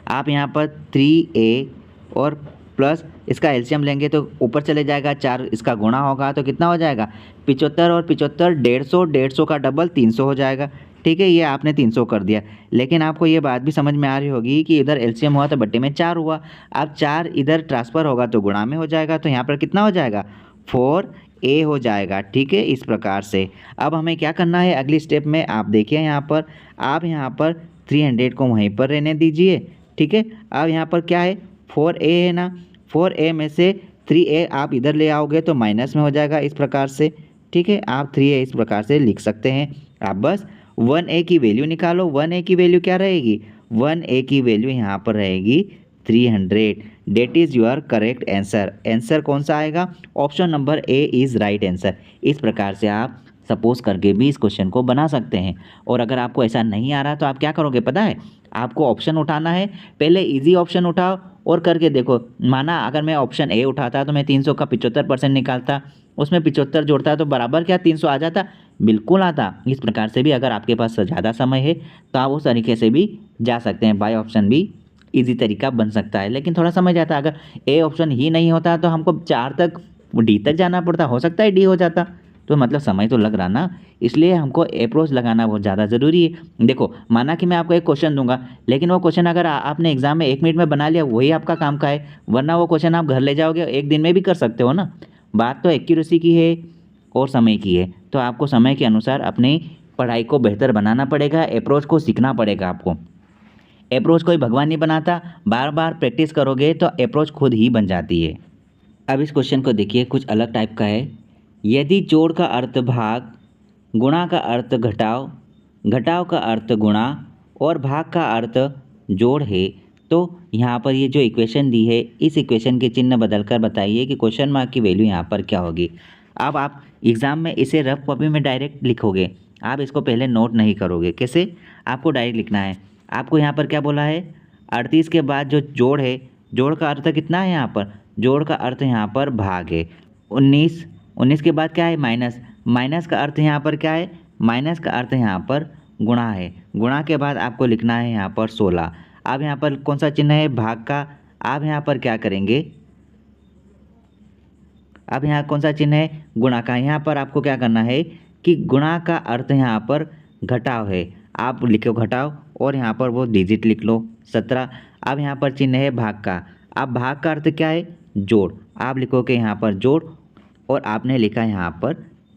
आप यहाँ पर 3a और प्लस इसका एलसीएम लेंगे तो ऊपर चले जाएगा, 4 इसका गुणा होगा तो कितना हो जाएगा? 75 और 75 150, 150 का डबल 300 हो जाएगा। ठीक है, ये आपने 300 कर दिया। लेकिन आपको ये बात भी समझ में आ रही होगी कि इधर एलसीएम हुआ तो बट्टे में 4 हुआ। अब 4 इधर ट्रांसफ़र होगा तो गुणा में हो जाएगा, तो यहाँ पर कितना हो जाएगा? 4a हो जाएगा। ठीक है, इस प्रकार से। अब हमें क्या करना है अगली स्टेप में? आप देखिए यहाँ पर, आप यहाँ पर 300 को वहीं पर रहने दीजिए। ठीक है, अब यहाँ पर क्या है? 4a है ना, 4a में से 3a आप इधर ले आओगे तो माइनस में हो जाएगा इस प्रकार से। ठीक है, आप 3a इस प्रकार से लिख सकते हैं। आप बस 1a की वैल्यू निकालो। 1a की वैल्यू क्या रहेगी? 1a की वैल्यू यहाँ पर रहेगी 300। That is your correct answer. Answer कौन सा आएगा? Option number A is right answer. इस प्रकार से आप सपोज करके भी इस क्वेश्चन को बना सकते हैं। और अगर आपको ऐसा नहीं आ रहा तो आप क्या करोगे पता है? आपको ऑप्शन उठाना है। पहले इजी ऑप्शन उठाओ और करके देखो। माना अगर मैं ऑप्शन ए उठाता तो मैं 300 का 75% निकालता, उसमें 75 जोड़ता तो बराबर क्या 300 आ जाता? बिल्कुल आता। इस प्रकार से भी अगर आपके पास ज़्यादा समय है तो आप उस तरीके से भी जा सकते हैं। बाय ऑप्शन भी ईजी तरीका बन सकता है, लेकिन थोड़ा समय जाता है। अगर ए ऑप्शन ही नहीं होता तो हमको 4 तक डी तक जाना पड़ता, हो सकता है डी हो जाता। तो मतलब समय तो लग रहा ना, इसलिए हमको अप्रोच लगाना बहुत ज़्यादा ज़रूरी है। देखो, माना कि मैं आपको एक क्वेश्चन दूंगा, लेकिन वो क्वेश्चन अगर आपने एग्जाम में 1 मिनट में बना लिया वही आपका काम का है, वरना वो क्वेश्चन आप घर ले जाओगे 1 दिन में भी कर सकते हो ना। बात तो एक्यूरेसी की है और समय की है, तो आपको समय के अनुसार अपनी पढ़ाई को बेहतर बनाना पड़ेगा, अप्रोच को सीखना पड़ेगा आपको। अप्रोच कोई भगवान नहीं बनाता, बार बार प्रैक्टिस करोगे तो अप्रोच खुद ही बन जाती है। अब इस क्वेश्चन को देखिए, कुछ अलग टाइप का है। यदि जोड़ का अर्थ भाग, गुणा का अर्थ घटाव, घटाव का अर्थ गुणा और भाग का अर्थ जोड़ है, तो यहाँ पर ये जो इक्वेशन दी है, इस इक्वेशन के चिन्ह बदलकर बताइए कि क्वेश्चन मार्क की वैल्यू यहाँ पर क्या होगी। अब आप एग्ज़ाम में इसे रफ कॉपी में डायरेक्ट लिखोगे, आप इसको पहले नोट नहीं करोगे। कैसे? आपको डायरेक्ट लिखना है। आपको यहाँ पर क्या बोला है, 38 के बाद जो जोड़ है, जोड़ का अर्थ कितना है यहाँ पर, जोड़ का अर्थ यहाँ पर भाग है। 19 के बाद क्या है, माइनस, माइनस का अर्थ यहाँ पर क्या है, माइनस का अर्थ यहाँ पर गुणा है। गुणा के बाद आपको लिखना है यहाँ पर 16। अब यहाँ पर कौन सा चिन्ह है, भाग का। आप यहाँ पर क्या करेंगे, अब यहाँ कौन सा चिन्ह है, गुणा का। यहाँ पर आपको क्या करना है कि गुणा का अर्थ यहाँ पर घटाव है, आप लिखो घटाव और यहाँ पर वो डिजिट लिख लो 17। अब यहाँ पर चिन्ह है भाग का। अब भाग का अर्थ क्या है, जोड़, आप लिखोगे यहाँ पर जोड़ और आपने लिखा यहाँ पर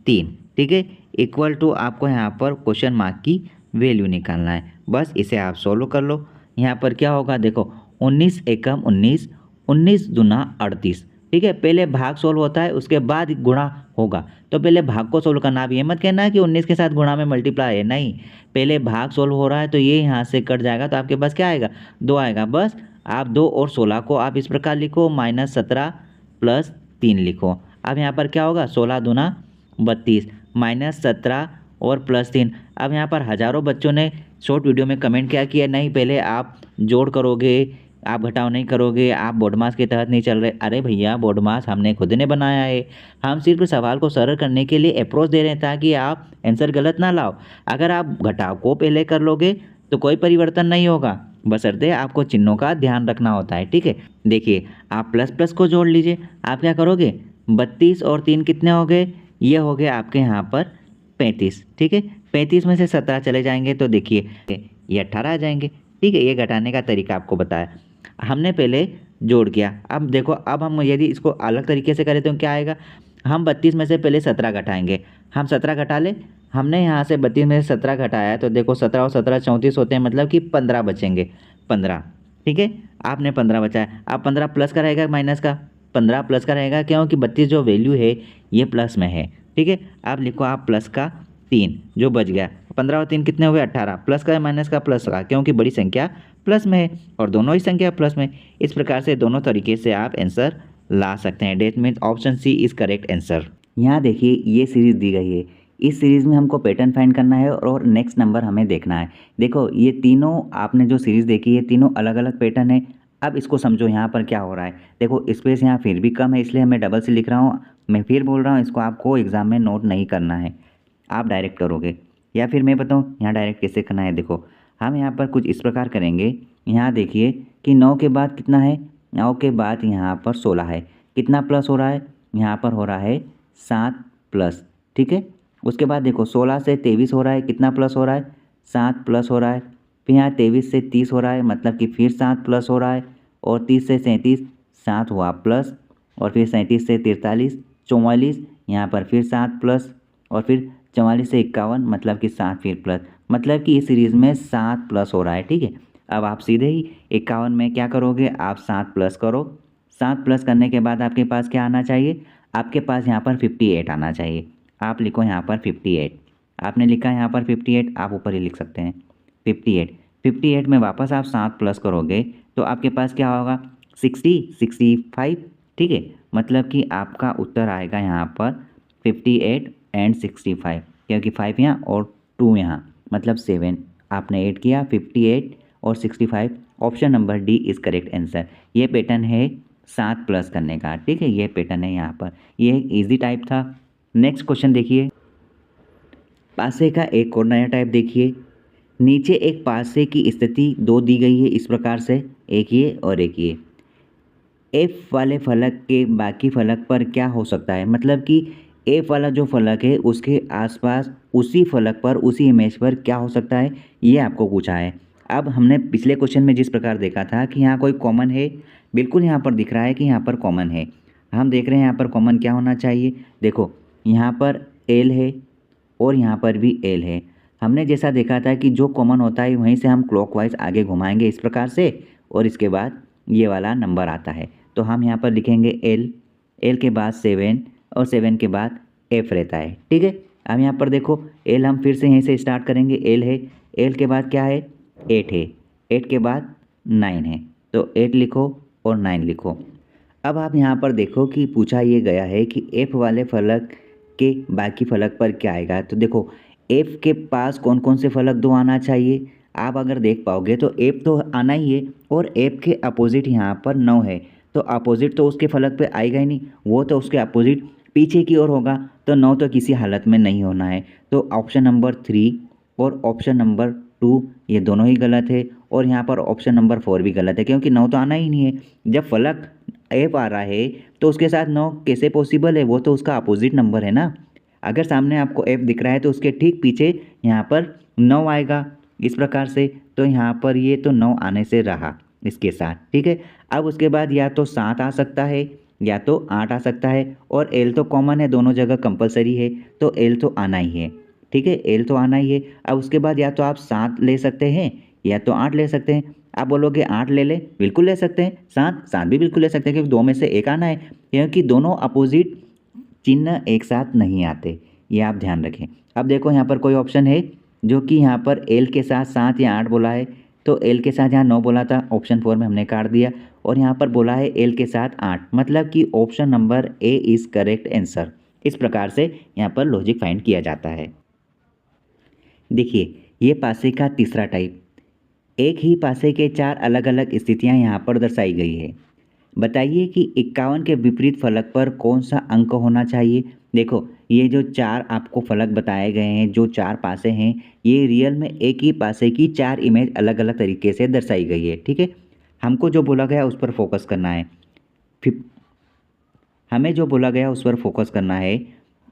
3। ठीक है, इक्वल टू आपको यहाँ पर क्वेश्चन मार्क की वैल्यू निकालना है। बस इसे आप सोल्व कर लो। यहाँ पर क्या होगा, देखो 19 एकम 19, 19 दूना 38। ठीक है, पहले भाग सोल्व होता है, उसके बाद गुणा होगा, तो पहले भाग को सोल्व करना। आप ये मत कहना कि 19 के साथ गुणा में मल्टीप्लाई है, नहीं, पहले भाग सोल्व हो रहा है, तो ये यहाँ से कट जाएगा, तो आपके पास क्या आएगा, 2 आएगा। बस आप 2 और 16 को आप इस प्रकार लिखो, -17 + 3 लिखो। अब यहाँ पर क्या होगा, 16 दूना 32, -17 और +3। अब यहाँ पर हज़ारों बच्चों ने शॉर्ट वीडियो में कमेंट किया कि नहीं पहले आप जोड़ करोगे, आप घटाव नहीं करोगे, आप बोर्डमास के तहत नहीं चल रहे। अरे भैया, बोर्डमास हमने खुद ने बनाया है, हम सिर्फ सवाल को सरल करने के लिए अप्रोच दे रहे हैं ताकि आप आंसर गलत ना लाओ। अगर आप घटाव को पहले कर लोगे तो कोई परिवर्तन नहीं होगा, बशर्ते आपको चिन्हों का ध्यान रखना होता है। ठीक है, देखिए आप प्लस प्लस को जोड़ लीजिए। आप क्या करोगे, 32 और 3 कितने हो गए, ये हो गए आपके यहाँ पर 35। ठीक है, 35 में से 17 चले जाएंगे तो देखिए ये 18 आ जाएंगे। ठीक है, ये घटाने का तरीका आपको बताया, हमने पहले जोड़ किया। अब देखो, अब हम यदि इसको अलग तरीके से करें तो क्या आएगा, हम 32 में से पहले 17 घटाएंगे। हम 17 घटा ले, हमने यहाँ से 32 में से 17 घटाया, तो देखो 17 और 17 34 होते हैं, मतलब कि 15 बचेंगे, 15। ठीक है, आपने 15 बचाया। अब 15 प्लस का रहेगा माइनस का, 15 प्लस का रहेगा, क्योंकि 32 जो वैल्यू है ये प्लस में है। ठीक है, अब लिखो आप प्लस का 3 जो बच गया, 15 और 3 कितने हुए, 18, प्लस का माइनस का प्लस का, क्योंकि बड़ी संख्या प्लस में है और दोनों ही संख्या प्लस में। इस प्रकार से दोनों तरीके से आप आंसर ला सकते हैं। That means option C is correct answer. यहाँ देखिए ये सीरीज़ दी गई है, इस सीरीज़ में हमको पैटर्न फाइंड करना है और नेक्स्ट नंबर हमें देखना है। देखो ये तीनों आपने जो सीरीज़ देखी है, तीनों अलग अलग पैटर्न है। अब इसको समझो यहाँ पर क्या हो रहा है। देखो स्पेस यहाँ फिर भी कम है, इसलिए मैं डबल से लिख रहा हूँ। मैं फिर बोल रहा हूँ, इसको आपको एग्ज़ाम में नोट नहीं करना है, आप डायरेक्ट करोगे, या फिर मैं बताऊँ यहाँ डायरेक्ट कैसे करना है। देखो हम यहाँ पर कुछ इस प्रकार करेंगे। यहाँ देखिए कि 9 के बाद कितना है, 9 के बाद यहाँ पर 16 है, कितना प्लस हो रहा है, यहाँ पर हो रहा है 7 प्लस। ठीक है, उसके बाद देखो 16 से 23 हो रहा है, कितना प्लस हो रहा है, 7 प्लस हो रहा है। फिर यहाँ 23 से 30 हो रहा है, मतलब कि फिर 7 प्लस हो रहा है। और 30 से 37 7 हुआ प्लस, और फिर 37 से 43 44, यहाँ पर फिर 7 प्लस, और फिर 44 से 51 मतलब कि 7 फिर प्लस, मतलब कि इस सीरीज़ में 7 प्लस हो रहा है। ठीक है, अब आप सीधे ही 51 में क्या करोगे, आप 7 प्लस करो। 7 प्लस करने के बाद आपके पास क्या आना चाहिए, आपके पास यहाँ पर 58 आना चाहिए। आप लिखो यहाँ पर 58, आपने लिखा यहाँ पर 58, आप ऊपर ही लिख सकते हैं 58। 58 में वापस आप 7 प्लस करोगे तो आपके पास क्या होगा, 65। ठीक है, मतलब कि आपका उत्तर आएगा यहाँ पर 58 एंड 65, क्योंकि 5 यहाँ और 2 यहाँ, मतलब 7 आपने ऐड किया, 58 और 65। Option number D is correct answer. ये पैटर्न है 7 प्लस करने का। ठीक है, ये पैटर्न है यहाँ पर, ये एक ईजी टाइप था। नेक्स्ट क्वेश्चन देखिए, पासे का एक और नया टाइप देखिए। नीचे एक पासे की स्थिति 2 दी गई है इस प्रकार से, एक ये और एक ये। एफ वाले फलक के बाकी फलक पर क्या हो सकता है, मतलब कि एफ वाला जो फलक है उसके आसपास उसी फलक पर, उसी इमेज पर क्या हो सकता है, ये आपको पूछा है। अब हमने पिछले क्वेश्चन में जिस प्रकार देखा था कि यहाँ कोई कॉमन है, बिल्कुल यहाँ पर दिख रहा है कि यहाँ पर कॉमन है। हम देख रहे हैं यहाँ पर कॉमन क्या होना चाहिए। देखो यहाँ पर एल है और यहाँ पर भी एल है। हमने जैसा देखा था कि जो कॉमन होता है वहीं से हम क्लॉकवाइज आगे घुमाएंगे इस प्रकार से, और इसके बाद ये वाला नंबर आता है। तो हम यहाँ पर लिखेंगे एल, एल के बाद 7 और 7 के बाद एफ रहता है। ठीक है, अब यहाँ पर देखो एल हम फिर से यहीं से स्टार्ट करेंगे। एल है, एल के बाद क्या है 8 है, 8 के बाद 9 है, तो 8 लिखो और 9 लिखो। अब आप यहाँ पर देखो कि पूछा ये गया है कि एफ वाले फलक के बाकी फलक पर क्या आएगा। तो देखो एफ के पास कौन कौन से फलक दो आना चाहिए, आप अगर देख पाओगे तो एफ तो आना ही है, और एफ के अपोजिट यहाँ पर 9 है, तो अपोजिट तो उसके फलक पे आएगा ही नहीं, वो तो उसके अपोजिट पीछे की ओर होगा, तो 9 तो किसी हालत में नहीं होना है। तो ऑप्शन नंबर 3 और ऑप्शन नंबर 2 ये दोनों ही गलत है, और यहाँ पर ऑप्शन नंबर 4 भी गलत है, क्योंकि 9 तो आना ही नहीं है। जब फलक एफ आ रहा है तो उसके साथ 9 कैसे पॉसिबल है, वो तो उसका अपोजिट नंबर है ना। अगर सामने आपको एफ दिख रहा है तो उसके ठीक पीछे यहाँ पर 9 आएगा इस प्रकार से, तो यहाँ पर ये तो 9 आने से रहा इसके साथ। ठीक है, अब उसके बाद या तो 7 आ सकता है या तो 8 आ सकता है, और एल तो कॉमन है, दोनों जगह कंपलसरी है, तो एल तो आना ही है। ठीक है, एल तो आना ही है। अब उसके बाद या तो आप 7 ले सकते हैं या तो 8 ले सकते हैं। आप बोलोगे 8 ले ले, बिल्कुल ले सकते हैं। 7 भी बिल्कुल ले सकते हैं, क्योंकि दो में से एक आना है, क्योंकि दोनों अपोजिट चिन्ह एक साथ नहीं आते, ये आप ध्यान रखें। अब देखो यहाँ पर कोई ऑप्शन है जो कि यहाँ पर एल के साथ 7 या 8 बोला है, तो एल के साथ यहाँ 9 बोला था, ऑप्शन 4 में हमने काट दिया, और यहाँ पर बोला है एल के साथ 8, मतलब कि option number A is correct answer. इस प्रकार से यहाँ पर लॉजिक फाइंड किया जाता है। देखिए ये पासे का तीसरा टाइप, एक ही पासे के 4 अलग अलग स्थितियाँ यहाँ पर दर्शाई गई है। बताइए कि 51 के विपरीत फलक पर कौन सा अंक होना चाहिए। देखो ये जो 4 आपको फलक बताए गए हैं, जो 4 पासे हैं, ये रियल में एक ही पासे की 4 इमेज अलग अलग तरीके से दर्शाई गई है। ठीक है, हमको जो बोला गया उस पर फोकस करना है। हमें जो बोला गया उस पर फोकस करना है।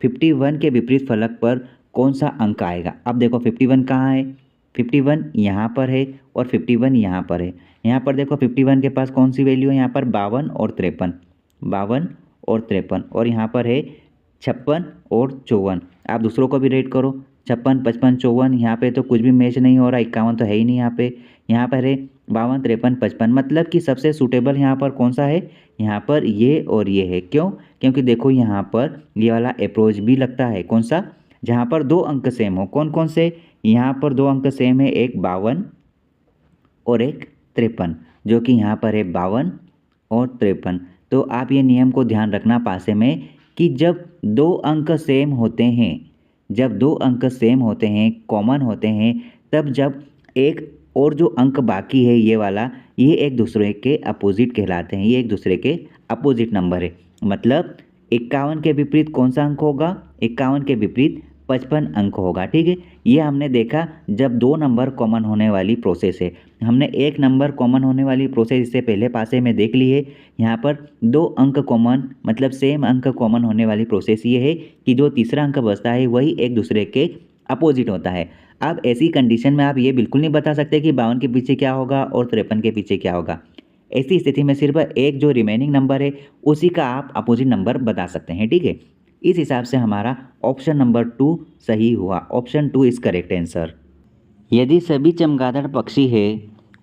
51 के विपरीत फलक पर कौन सा अंक आएगा। अब देखो 51 कहाँ है, 51 यहाँ पर है और 51 यहाँ पर है। यहाँ पर देखो 51 के पास कौन सी वैल्यू है, यहाँ पर 52 और 53, 52 और 53, और यहाँ पर है 56 और 54। आप दूसरों को भी रेट करो, 56, 55, 54, यहाँ पे तो कुछ भी मैच नहीं हो रहा, 51 तो है ही नहीं यहाँ पे। यहाँ पर है 52, 53, 55, मतलब कि सबसे सूटेबल यहाँ पर कौन सा है, यहाँ पर ये और ये है। क्यों, क्योंकि देखो यहाँ पर ये वाला अप्रोच भी लगता है, कौन सा, जहाँ पर 2 अंक सेम हो। कौन कौन से, यहाँ पर 2 अंक सेम है, एक 52 और एक 53, जो कि यहाँ पर है 52 और 53। तो आप ये नियम को ध्यान रखना पासे में कि जब 2 अंक सेम होते हैं, जब 2 अंक सेम होते हैं, कॉमन होते हैं, तब जब एक और जो अंक बाकी है ये वाला, ये एक दूसरे के अपोजिट कहलाते हैं, ये एक दूसरे के अपोजिट नंबर है। मतलब 51 के विपरीत कौन सा अंक होगा, 51 के विपरीत 55 अंक होगा। ठीक है, ये हमने देखा जब 2 नंबर कॉमन होने वाली प्रोसेस है। हमने 1 नंबर कॉमन होने वाली प्रोसेस इससे पहले पासे में देख ली है। यहाँ पर 2 अंक कॉमन, मतलब सेम अंक कॉमन होने वाली प्रोसेस ये है कि जो तीसरा अंक बचता है वही एक दूसरे के अपोजिट होता है। अब ऐसी कंडीशन में आप ये बिल्कुल नहीं बता सकते कि 52 के पीछे क्या होगा और 53 के पीछे क्या होगा। ऐसी स्थिति में सिर्फ एक जो रिमेनिंग नंबर है उसी का आप अपोजिट नंबर बता सकते हैं। ठीक है, इस हिसाब से हमारा ऑप्शन नंबर 2 सही हुआ। Option 2 is correct answer. यदि सभी चमगादड़ पक्षी है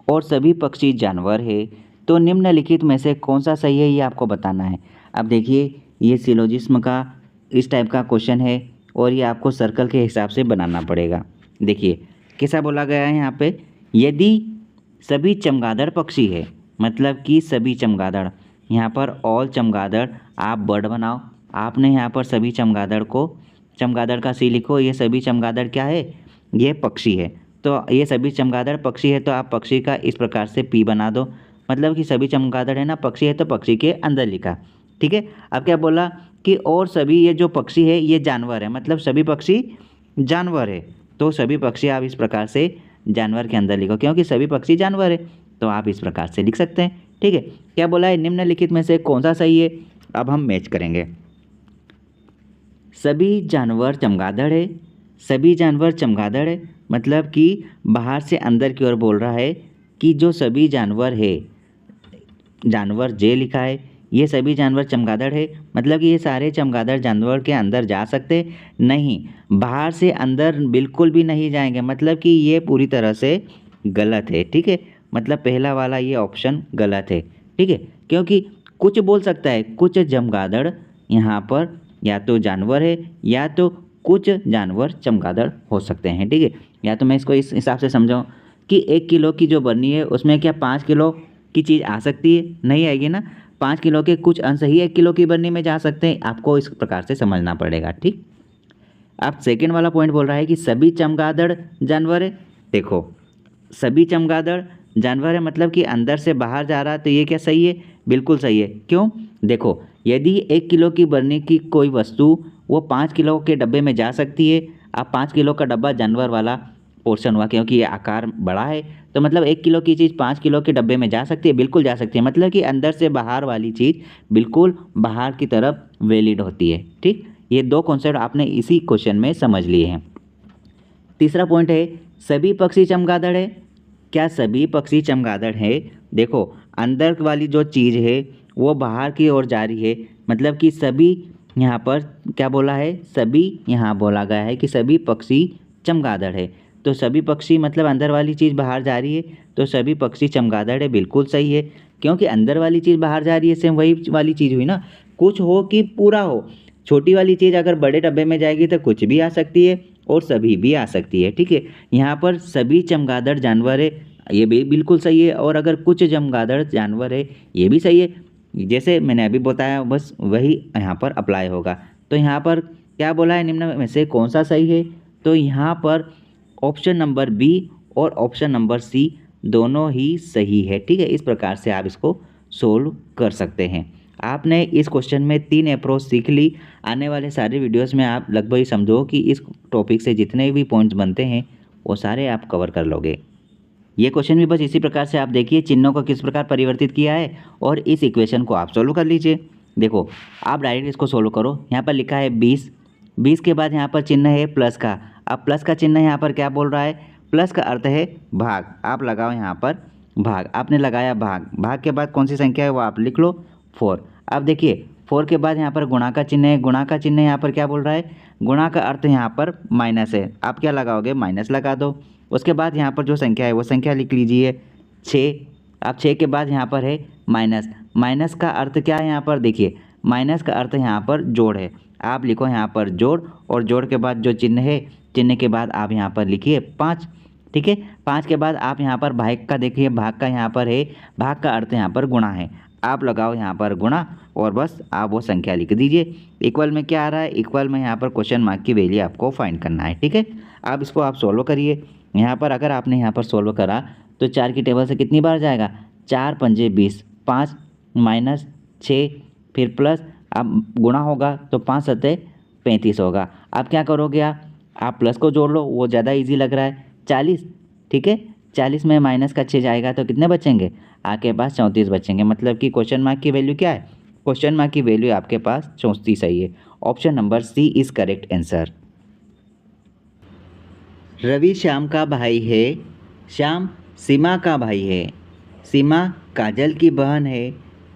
और सभी पक्षी जानवर है तो निम्नलिखित में से कौन सा सही है, ये आपको बताना है। अब देखिए ये सिलोजिज्म का इस टाइप का क्वेश्चन है, और ये आपको सर्कल के हिसाब से बनाना पड़ेगा। देखिए कैसा बोला गया है यहाँ पे, यदि सभी चमगादड़ पक्षी है, मतलब कि सभी चमगादड़, यहाँ पर ऑल चमगादड़ आप बर्ड बनाओ। आपने यहाँ पर सभी चमगादड़ को, चमगादड़ का सी लिखो, ये सभी चमगादड़ क्या है, ये पक्षी है। तो ये सभी चमगादड़ पक्षी है, तो आप पक्षी का इस प्रकार से पी बना दो, मतलब कि सभी चमगादड़ है ना, पक्षी है तो पक्षी के अंदर लिखा। ठीक है, अब क्या बोला कि और सभी ये जो पक्षी है ये जानवर है, मतलब सभी पक्षी जानवर है, तो सभी पक्षी आप इस प्रकार से जानवर के अंदर लिखो, क्योंकि सभी पक्षी जानवर है, तो आप इस प्रकार से लिख सकते हैं। ठीक है, क्या बोला है, निम्नलिखित में से कौन सा सही है। अब हम मैच करेंगे। सभी जानवर चमगादड़ है, सभी जानवर चमगादड़ है, मतलब कि बाहर से अंदर की ओर बोल रहा है कि जो सभी जानवर है, जानवर जे लिखा है, ये सभी जानवर चमगादड़ है, मतलब कि ये सारे चमगादड़ जानवर के अंदर जा सकते नहीं, बाहर से अंदर बिल्कुल भी नहीं जाएंगे, मतलब कि ये पूरी तरह से गलत है। ठीक है, मतलब पहला वाला ये ऑप्शन गलत है। ठीक है, क्योंकि कुछ बोल सकता है, कुछ चमगादड़ यहाँ पर या तो जानवर है या तो कुछ जानवर चमगादड़ हो सकते हैं। ठीक है, या तो मैं इसको इस हिसाब से समझाऊँ कि 1 किलो की जो बरनी है उसमें क्या 5 किलो की चीज़ आ सकती है? नहीं आएगी ना। 5 किलो के कुछ अंश ही 1 किलो की बरनी में जा सकते हैं, आपको इस प्रकार से समझना पड़ेगा। ठीक, अब सेकेंड वाला पॉइंट बोल रहा है कि सभी चमगादड़ जानवर है। देखो, सभी चमगादड़ जानवर है मतलब कि अंदर से बाहर जा रहा है, तो ये क्या सही है? बिल्कुल सही है। क्यों? देखो, यदि 1 किलो की बरनी की कोई वस्तु वो 5 किलो के डब्बे में जा सकती है, अब 5 किलो का डब्बा जानवर वाला पोर्शन हुआ, क्योंकि ये आकार बड़ा है, तो मतलब 1 किलो की चीज़ 5 किलो के डब्बे में जा सकती है, बिल्कुल जा सकती है। मतलब कि अंदर से बाहर वाली चीज़ बिल्कुल बाहर की तरफ वैलिड होती है। ठीक, ये दो कॉन्सेप्ट आपने इसी क्वेश्चन में समझ लिए हैं। तीसरा पॉइंट है, सभी पक्षी चमगादड़ है। क्या सभी पक्षी चमगादड़ है? देखो, अंदर वाली जो चीज़ है वो बाहर की ओर जा रही है, मतलब कि सभी यहाँ पर क्या बोला है? सभी यहाँ बोला गया है कि सभी पक्षी चमगादड़ है, तो सभी पक्षी मतलब अंदर वाली चीज़ बाहर जा रही है, तो सभी पक्षी चमगादड़ है, बिल्कुल सही है। क्योंकि अंदर वाली चीज़ बाहर जा रही है, सेम वही वाली चीज़ हुई ना, कुछ हो कि पूरा हो। छोटी वाली चीज़ अगर बड़े डब्बे में जाएगी तो कुछ भी आ सकती है और सभी भी आ सकती है। ठीक है, यहाँ पर सभी चमगादड़ जानवर है, ये भी बिल्कुल सही है, और अगर कुछ चमगादड़ जानवर है, ये भी सही है। जैसे मैंने अभी बताया, बस वही यहाँ पर अप्लाई होगा। तो यहाँ पर क्या बोला है, निम्न में से कौन सा सही है? तो यहाँ पर ऑप्शन नंबर बी और ऑप्शन नंबर सी दोनों ही सही है। ठीक है, इस प्रकार से आप इसको सोल्व कर सकते हैं। आपने इस क्वेश्चन में 3 अप्रोच सीख ली। आने वाले सारे वीडियोस में आप लगभग समझो कि इस टॉपिक से जितने भी पॉइंट्स बनते हैं वो सारे आप कवर कर लोगे। ये क्वेश्चन भी बस इसी प्रकार से आप देखिए, चिन्हों को किस प्रकार परिवर्तित किया है और इस इक्वेशन को आप सोल्व कर लीजिए। देखो, आप डायरेक्ट इसको सोल्व करो। यहाँ पर लिखा है 20, 20 के बाद यहाँ पर चिन्ह है प्लस का। अब प्लस का चिन्ह यहाँ पर क्या बोल रहा है? प्लस का अर्थ है भाग, आप लगाओ यहाँ पर भाग। आपने लगाया भाग, भाग के बाद कौन सी संख्या है वो आप लिख लो 4। अब देखिए 4 के बाद यहाँ पर गुणा का चिन्ह है, गुणा का चिन्ह यहाँ पर क्या बोल रहा है? गुणा का अर्थ यहाँ पर माइनस है, आप क्या लगाओगे? माइनस लगा दो। उसके बाद यहाँ पर जो संख्या है वो संख्या लिख लीजिए 6। अब 6 के बाद यहाँ पर है माइनस, माइनस का अर्थ क्या है? यहाँ पर देखिए, माइनस का अर्थ यहाँ पर जोड़ है, आप लिखो यहाँ पर जोड़, और जोड़ के बाद जो चिन्ह है, चिन्ह के बाद आप यहाँ पर लिखिए 5। ठीक है, 5 के बाद आप यहाँ पर भाग का देखिए, भाग का यहाँ पर है, भाग का अर्थ यहाँ पर गुणा है, आप लगाओ यहाँ पर गुणा और बस आप वो संख्या लिख दीजिए। इक्वल में क्या आ रहा है? इक्वल में यहाँ पर क्वेश्चन मार्क की वैल्यू आपको फाइंड करना है। ठीक है, अब इसको आप सोल्व करिए। यहाँ पर अगर आपने यहाँ पर सोल्व करा तो 4 की टेबल से कितनी बार जाएगा? 4 पंजे 20, 5 माइनस 6 फिर प्लस, अब गुणा होगा तो 5 सत्ते 35 होगा। अब क्या करोगे आप प्लस को जोड़ लो, वो ज़्यादा इजी लग रहा है। 40, ठीक है, 40 में माइनस का 6 जाएगा तो कितने बचेंगे? आपके पास 34 बचेंगे, मतलब कि क्वेश्चन मार्क की वैल्यू क्या है? क्वेश्चन मार्क की वैल्यू आपके पास 34 सही है। Option number C is correct answer. Ravi Shyam का भाई है, श्याम सीमा का भाई है, सीमा काजल की बहन है,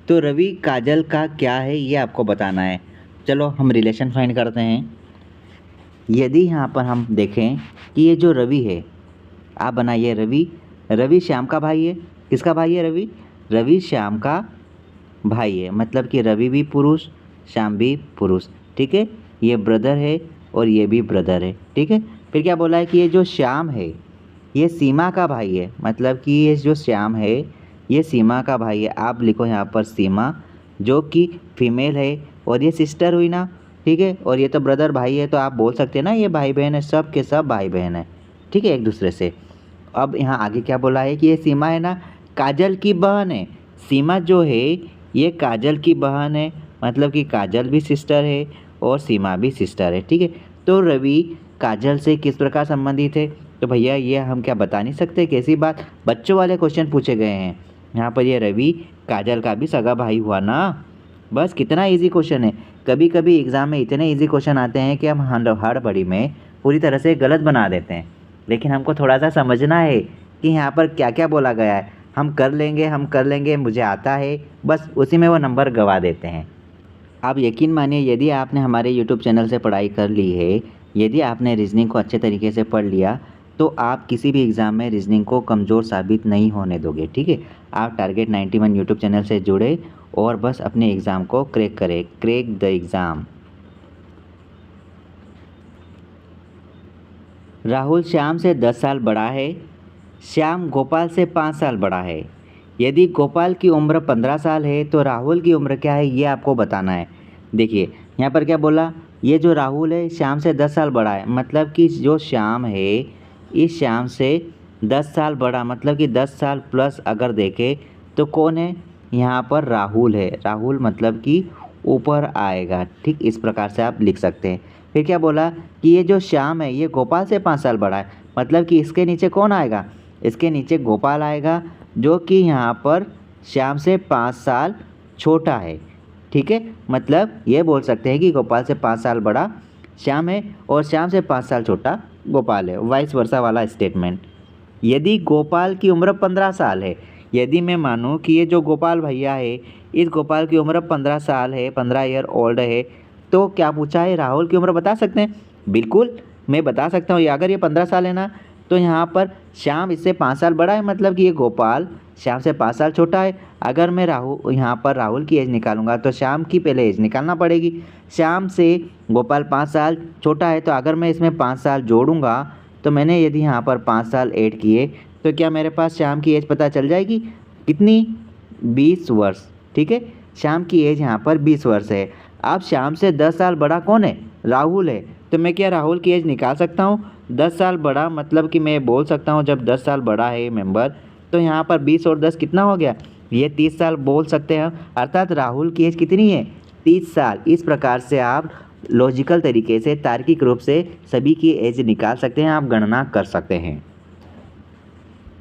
तो रवि काजल का क्या है ये आपको बताना है। चलो हम रिलेशन फाइंड करते हैं। यदि यहाँ पर हम देखें कि ये जो रवि है, आप बनाइए रवि, रवि श्याम का भाई है। किसका भाई है? रवि, रवि श्याम का भाई है, मतलब कि रवि भी पुरुष, श्याम भी पुरुष। ठीक है, ये ब्रदर है और ये भी ब्रदर है। ठीक है, फिर क्या बोला है कि ये जो श्याम है ये सीमा का भाई है, मतलब कि ये जो श्याम है ये सीमा का भाई है। आप लिखो यहाँ पर सीमा, जो कि फीमेल है, और ये सिस्टर हुई ना। ठीक है, और ये तो ब्रदर भाई है, तो आप बोल सकते हैं ना ये भाई बहन है, सब के सब भाई बहन है। ठीक है, एक दूसरे से। अब यहाँ आगे क्या बोला है कि ये सीमा है ना काजल की बहन है। सीमा जो है ये काजल की बहन है, मतलब कि काजल भी सिस्टर है और सीमा भी सिस्टर है। ठीक है, तो रवि काजल से किस प्रकार संबंधित है? तो भैया ये हम क्या बता नहीं सकते? कैसी बात, बच्चों वाले क्वेश्चन पूछे गए हैं। यहाँ पर ये रवि काजल का भी सगा भाई हुआ ना। बस कितना इजी क्वेश्चन है। कभी कभी एग्ज़ाम में इतने इजी क्वेश्चन आते हैं कि हम हड़बड़ी में पूरी तरह से गलत बना देते हैं, लेकिन हमको थोड़ा सा समझना है कि यहाँ पर क्या क्या बोला गया है। हम कर लेंगे मुझे आता है, बस उसी में वो नंबर गवा देते हैं। आप यकीन मानिए, यदि आपने हमारे यूट्यूब चैनल से पढ़ाई कर ली है, यदि आपने रीजनिंग को अच्छे तरीके से पढ़ लिया, तो आप किसी भी एग्ज़ाम में रीजनिंग को कमज़ोर साबित नहीं होने दोगे, ठीक है। आप टारगेट 91 यूट्यूब चैनल से जुड़े और बस अपने एग्ज़ाम को क्रैक करें, crack the exam. Rahul Shyam से 10 साल बड़ा है, श्याम गोपाल से 5 साल बड़ा है। यदि गोपाल की उम्र 15 साल है तो राहुल की उम्र क्या है, ये आपको बताना है। देखिए यहाँ पर क्या बोला, ये जो राहुल है श्याम से 10 साल बड़ा है, मतलब कि जो श्याम है इस श्याम से 10 साल बड़ा, मतलब कि 10 साल प्लस अगर देखें तो कौन है, यहाँ पर राहुल है। राहुल मतलब कि ऊपर आएगा, ठीक। इस प्रकार से आप लिख सकते हैं। फिर क्या बोला कि ये जो श्याम है ये गोपाल से 5 साल बड़ा है, मतलब कि इसके नीचे कौन आएगा, इसके नीचे गोपाल आएगा, जो कि यहाँ पर श्याम से 5 साल छोटा है, ठीक है। मतलब ये बोल सकते हैं कि गोपाल से 5 साल बड़ा श्याम है और श्याम से 5 साल छोटा गोपाल है, वाइस वर्सा वाला स्टेटमेंट। यदि गोपाल की उम्र 15 साल है, यदि मैं मानूँ कि ये जो गोपाल भैया है इस गोपाल की उम्र 15 साल है, 15 ईयर ओल्ड है, तो क्या पूछा है, राहुल की उम्र बता सकते हैं। बिल्कुल मैं बता सकता हूँ, अगर ये 15 साल है ना, तो यहाँ पर श्याम इससे 5 साल बड़ा है, मतलब कि ये गोपाल श्याम से 5 साल छोटा है। अगर मैं यहाँ पर राहुल की एज निकालूंगा तो श्याम की पहले एज निकालना पड़ेगी। श्याम से गोपाल 5 साल छोटा है, तो अगर मैं इसमें 5 साल जोड़ूंगा तो मैंने यदि यहाँ पर 5 साल ऐड किए तो क्या मेरे पास श्याम की एज पता चल जाएगी, कितनी, 20 वर्ष, ठीक है। श्याम की एज यहाँ पर 20 वर्ष है। अब श्याम से 10 साल बड़ा कौन है, राहुल है, तो मैं क्या राहुल की एज निकाल सकता हूँ। 10 साल बड़ा मतलब कि मैं बोल सकता हूँ जब 10 साल बड़ा है मेंबर, तो यहाँ पर 20 और 10 कितना हो गया, ये 30 साल बोल सकते हैं। अर्थात राहुल की एज कितनी है, 30 साल। इस प्रकार से आप लॉजिकल तरीके से तार्किक रूप से सभी की एज निकाल सकते हैं, आप गणना कर सकते हैं।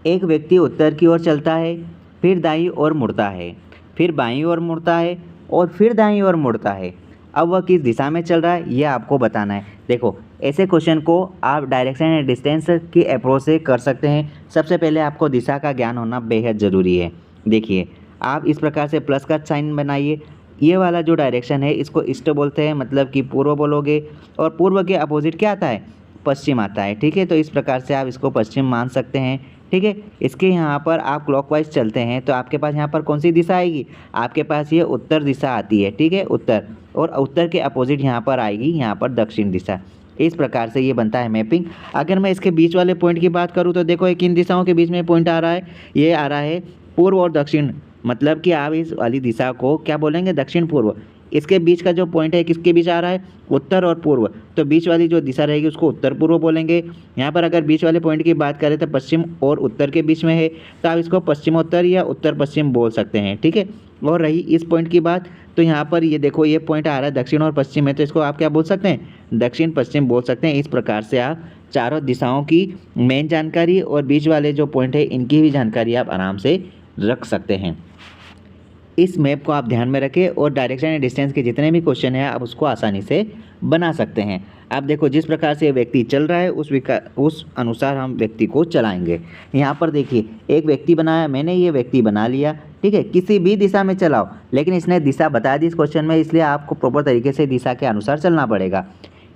एक व्यक्ति उत्तर की ओर चलता है, फिर दाईं ओर मुड़ता है, फिर बाईं ओर मुड़ता है और फिर दाईं ओर मुड़ता है। अब वह किस दिशा में चल रहा है ये आपको बताना है। देखो ऐसे क्वेश्चन को आप डायरेक्शन एंड डिस्टेंस की अप्रोच से कर सकते हैं। सबसे पहले आपको दिशा का ज्ञान होना बेहद ज़रूरी है। देखिए आप इस प्रकार से प्लस का साइन बनाइए, ये वाला जो डायरेक्शन है इसको ईस्ट बोलते हैं, मतलब कि पूर्व बोलोगे, और पूर्व के अपोजिट क्या आता है, पश्चिम आता है, ठीक है। तो इस प्रकार से आप इसको पश्चिम मान सकते हैं, ठीक है। इसके यहाँ पर आप क्लॉकवाइज चलते हैं तो आपके पास यहाँ पर कौन सी दिशा आएगी, आपके पास ये उत्तर दिशा आती है, ठीक है, उत्तर, और उत्तर के अपोजिट यहाँ पर आएगी यहाँ पर दक्षिण दिशा। इस प्रकार से ये बनता है मैपिंग। अगर मैं इसके बीच वाले पॉइंट की बात करूँ तो देखो ये किन दिशाओं के बीच में पॉइंट आ रहा है, ये आ रहा है पूर्व और दक्षिण, मतलब कि आप इस वाली दिशा को क्या बोलेंगे, दक्षिण पूर्व। इसके बीच का जो पॉइंट है किसके बीच आ रहा है, उत्तर और पूर्व, तो बीच वाली जो दिशा रहेगी उसको उत्तर पूर्व बोलेंगे। यहाँ पर अगर बीच वाले पॉइंट की बात करें तो पश्चिम और उत्तर के बीच में है, तो आप इसको पश्चिमोत्तर या उत्तर पश्चिम बोल सकते हैं, ठीक है। और रही इस पॉइंट की बात, तो यहाँ पर ये देखो ये पॉइंट आ रहा है दक्षिण और पश्चिम में, तो इसको आप क्या बोल सकते हैं, दक्षिण पश्चिम बोल सकते हैं। इस प्रकार से आप चारों दिशाओं की मेन जानकारी और बीच वाले जो पॉइंट है इनकी भी जानकारी आप आराम से रख सकते हैं। इस मैप को आप ध्यान में रखें और डायरेक्शन एंड डिस्टेंस के जितने भी क्वेश्चन हैं आप उसको आसानी से बना सकते हैं। आप देखो जिस प्रकार से व्यक्ति चल रहा है उस अनुसार हम व्यक्ति को चलाएंगे। यहाँ पर देखिए एक व्यक्ति बनाया, मैंने ये व्यक्ति बना लिया, ठीक है। किसी भी दिशा में चलाओ, लेकिन इसने दिशा बता दी इस क्वेश्चन में, इसलिए आपको प्रॉपर तरीके से दिशा के अनुसार चलना पड़ेगा।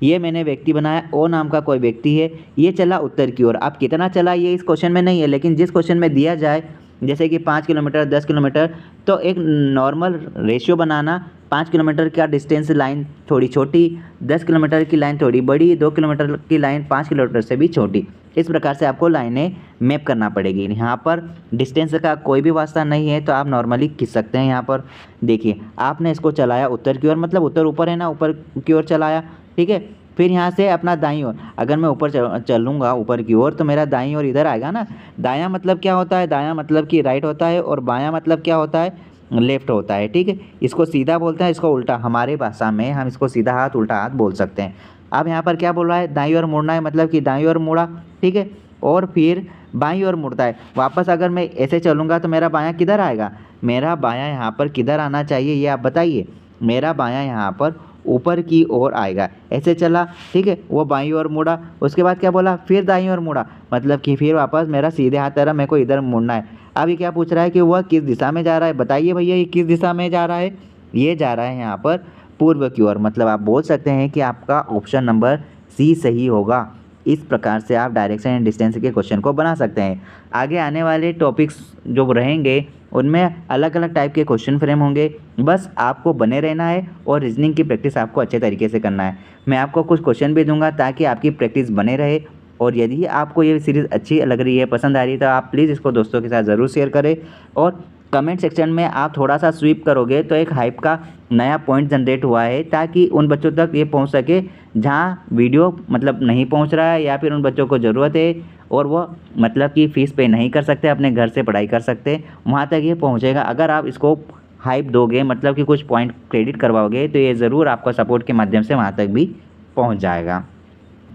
ये मैंने व्यक्ति बनाया, ओ नाम का कोई व्यक्ति है, ये चला उत्तर की ओर। अब कितना चला ये इस क्वेश्चन में नहीं है, लेकिन जिस क्वेश्चन में दिया जाए जैसे कि 5 किलोमीटर 10 किलोमीटर, तो एक नॉर्मल रेशियो बनाना, 5 किलोमीटर का डिस्टेंस लाइन थोड़ी छोटी, 10 किलोमीटर की लाइन थोड़ी बड़ी, 2 किलोमीटर की लाइन 5 किलोमीटर से भी छोटी। इस प्रकार से आपको लाइनें मैप करना पड़ेगी। यहाँ पर डिस्टेंस का कोई भी वास्ता नहीं है, तो आप नॉर्मली खींच सकते हैं। यहाँ पर देखिए आपने इसको चलाया उत्तर की ओर, मतलब उत्तर ऊपर है ना, ऊपर की ओर चलाया, ठीक है। फिर यहाँ से अपना दाईं ओर, अगर मैं ऊपर चलूँगा ऊपर की ओर तो मेरा दाईं ओर इधर आएगा ना। दायां मतलब क्या होता है, दायां मतलब कि राइट होता है, और बायां मतलब क्या होता है, लेफ्ट होता है, ठीक है। इसको सीधा बोलते हैं, इसको उल्टा, हमारे भाषा में हम इसको सीधा हाथ उल्टा हाथ बोल सकते हैं। अब यहाँ पर क्या बोल रहा है, दाईं ओर मुड़ना है, मतलब कि दाईं ओर मुड़ा, ठीक है, और फिर बाईं ओर मुड़ता है वापस। अगर मैं ऐसे चलूँगा तो मेरा बायां किधर आएगा, मेरा बायां यहाँ पर किधर आना चाहिए ये आप बताइए। मेरा बायां यहाँ पर ऊपर की ओर आएगा। ऐसे चला, ठीक है, वो बाईं ओर मुड़ा, उसके बाद क्या बोला, फिर दाईं ओर मुड़ा, मतलब कि फिर वापस मेरा सीधे हाथ तरफ मेरे को इधर मुड़ना है। अब ये क्या पूछ रहा है कि वह किस दिशा में जा रहा है, बताइए भैया ये किस दिशा में जा रहा है, ये जा रहा है यहाँ पर पूर्व की ओर। मतलब आप बोल सकते हैं कि आपका ऑप्शन नंबर सी सही होगा। इस प्रकार से आप डायरेक्शन एंड डिस्टेंस के क्वेश्चन को बना सकते हैं। आगे आने वाले टॉपिक्स जो रहेंगे उनमें अलग अलग टाइप के क्वेश्चन फ्रेम होंगे, बस आपको बने रहना है और रीजनिंग की प्रैक्टिस आपको अच्छे तरीके से करना है। मैं आपको कुछ क्वेश्चन भी दूंगा ताकि आपकी प्रैक्टिस बने रहे। और यदि आपको ये सीरीज़ अच्छी लग रही है, पसंद आ रही है, तो आप प्लीज़ इसको दोस्तों के साथ ज़रूर शेयर करें। और कमेंट सेक्शन में आप थोड़ा सा स्वीप करोगे तो एक हाइप का नया पॉइंट जनरेट हुआ है, ताकि उन बच्चों तक ये पहुंच सके जहां वीडियो मतलब नहीं पहुंच रहा है, या फिर उन बच्चों को ज़रूरत है और वो मतलब कि फ़ीस पे नहीं कर सकते, अपने घर से पढ़ाई कर सकते, वहाँ तक ये पहुँचेगा। अगर आप इसको हाइप दोगे, मतलब कि कुछ पॉइंट क्रेडिट करवाओगे, तो ये ज़रूर आपका सपोर्ट के माध्यम से वहाँ तक भी पहुँच जाएगा।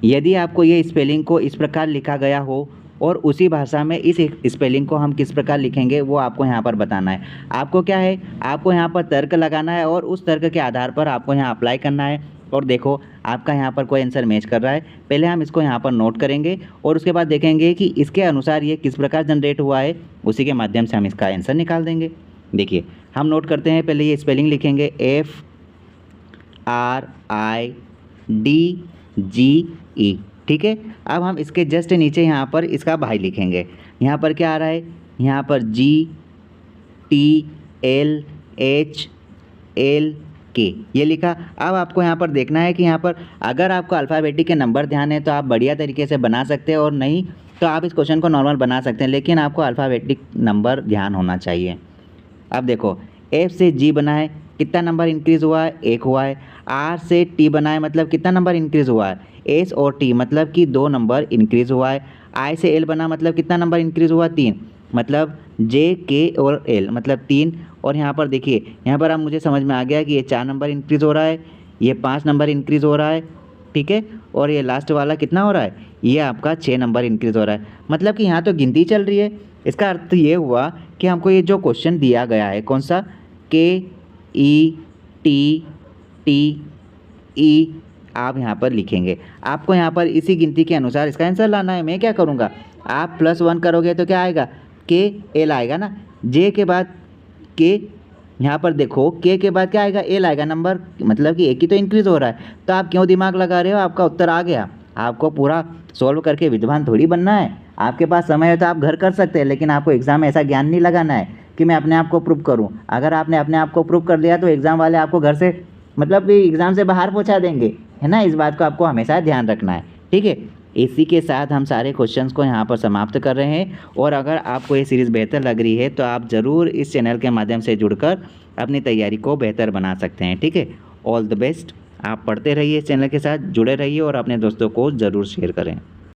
यदि आपको ये स्पेलिंग को इस प्रकार लिखा गया हो और उसी भाषा में इस स्पेलिंग को हम किस प्रकार लिखेंगे वो आपको यहाँ पर बताना है। आपको क्या है, आपको यहाँ पर तर्क लगाना है और उस तर्क के आधार पर आपको यहाँ अप्लाई करना है। और देखो आपका यहाँ पर कोई आंसर मैच कर रहा है, पहले हम इसको यहाँ पर नोट करेंगे और उसके बाद देखेंगे कि इसके अनुसार ये किस प्रकार जनरेट हुआ है, उसी के माध्यम से हम इसका आंसर निकाल देंगे। देखिए हम नोट करते हैं, पहले ये स्पेलिंग लिखेंगे FRIDGE, ठीक है। अब हम इसके जस्ट नीचे यहाँ पर इसका भाई लिखेंगे। यहाँ पर क्या आ रहा है, यहाँ पर GTLHLK ये लिखा। अब आपको यहाँ पर देखना है कि यहाँ पर अगर आपको अल्फ़ाबेटिक के नंबर ध्यान है तो आप बढ़िया तरीके से बना सकते हैं, और नहीं तो आप इस क्वेश्चन को नॉर्मल बना सकते हैं, लेकिन आपको अल्फ़ाबेटिक नंबर ध्यान होना चाहिए। अब देखो F से G बना है, कितना नंबर इंक्रीज़ हुआ है, 1 हुआ है। R से T बना है, मतलब कितना नंबर इंक्रीज़ हुआ है, S और T मतलब कि 2 नंबर इंक्रीज़ हुआ है। I से L बना, मतलब कितना नंबर इंक्रीज़ हुआ, 3, मतलब J K और L मतलब 3। और यहाँ पर देखिए, यहाँ पर अब मुझे समझ में आ गया कि ये 4 नंबर इंक्रीज़ हो रहा है, ये 5 नंबर इंक्रीज़ हो रहा है, ठीक है, और ये लास्ट वाला कितना हो रहा है, ये आपका 6 नंबर इंक्रीज़ हो रहा है। मतलब कि यहाँ तो गिनती चल रही है। इसका अर्थ ये हुआ कि हमको ये जो क्वेश्चन दिया गया है, कौन सा, KETTE, आप यहाँ पर लिखेंगे। आपको यहाँ पर इसी गिनती के अनुसार इसका आंसर लाना है। मैं क्या करूँगा, आप +1 करोगे तो क्या आएगा, KL आएगा ना, J के बाद K, यहाँ पर देखो K के बाद क्या आएगा, L आएगा नंबर, मतलब कि एक ही तो इंक्रीज़ हो रहा है। तो आप क्यों दिमाग लगा रहे हो, आपका उत्तर आ गया। आपको पूरा सॉल्व करके विद्वान थोड़ी बनना है। आपके पास समय है तो आप घर कर सकते हैं, लेकिन आपको एग्ज़ाम में ऐसा ज्ञान नहीं लगाना है कि मैं अपने आप को प्रूव करूं। अगर आपने अपने आप को प्रूव कर लिया तो एग्ज़ाम वाले आपको घर से मतलब कि एग्ज़ाम से बाहर पहुंचा देंगे, है ना। इस बात को आपको हमेशा ध्यान रखना है, ठीक है। इसी के साथ हम सारे क्वेश्चंस को यहाँ पर समाप्त कर रहे हैं। और अगर आपको ये सीरीज़ बेहतर लग रही है तो आप ज़रूर इस चैनल के माध्यम से जुड़कर अपनी तैयारी को बेहतर बना सकते हैं, ठीक है। All the best. आप पढ़ते रहिए, इस चैनल के साथ जुड़े रहिए और अपने दोस्तों को ज़रूर शेयर करें।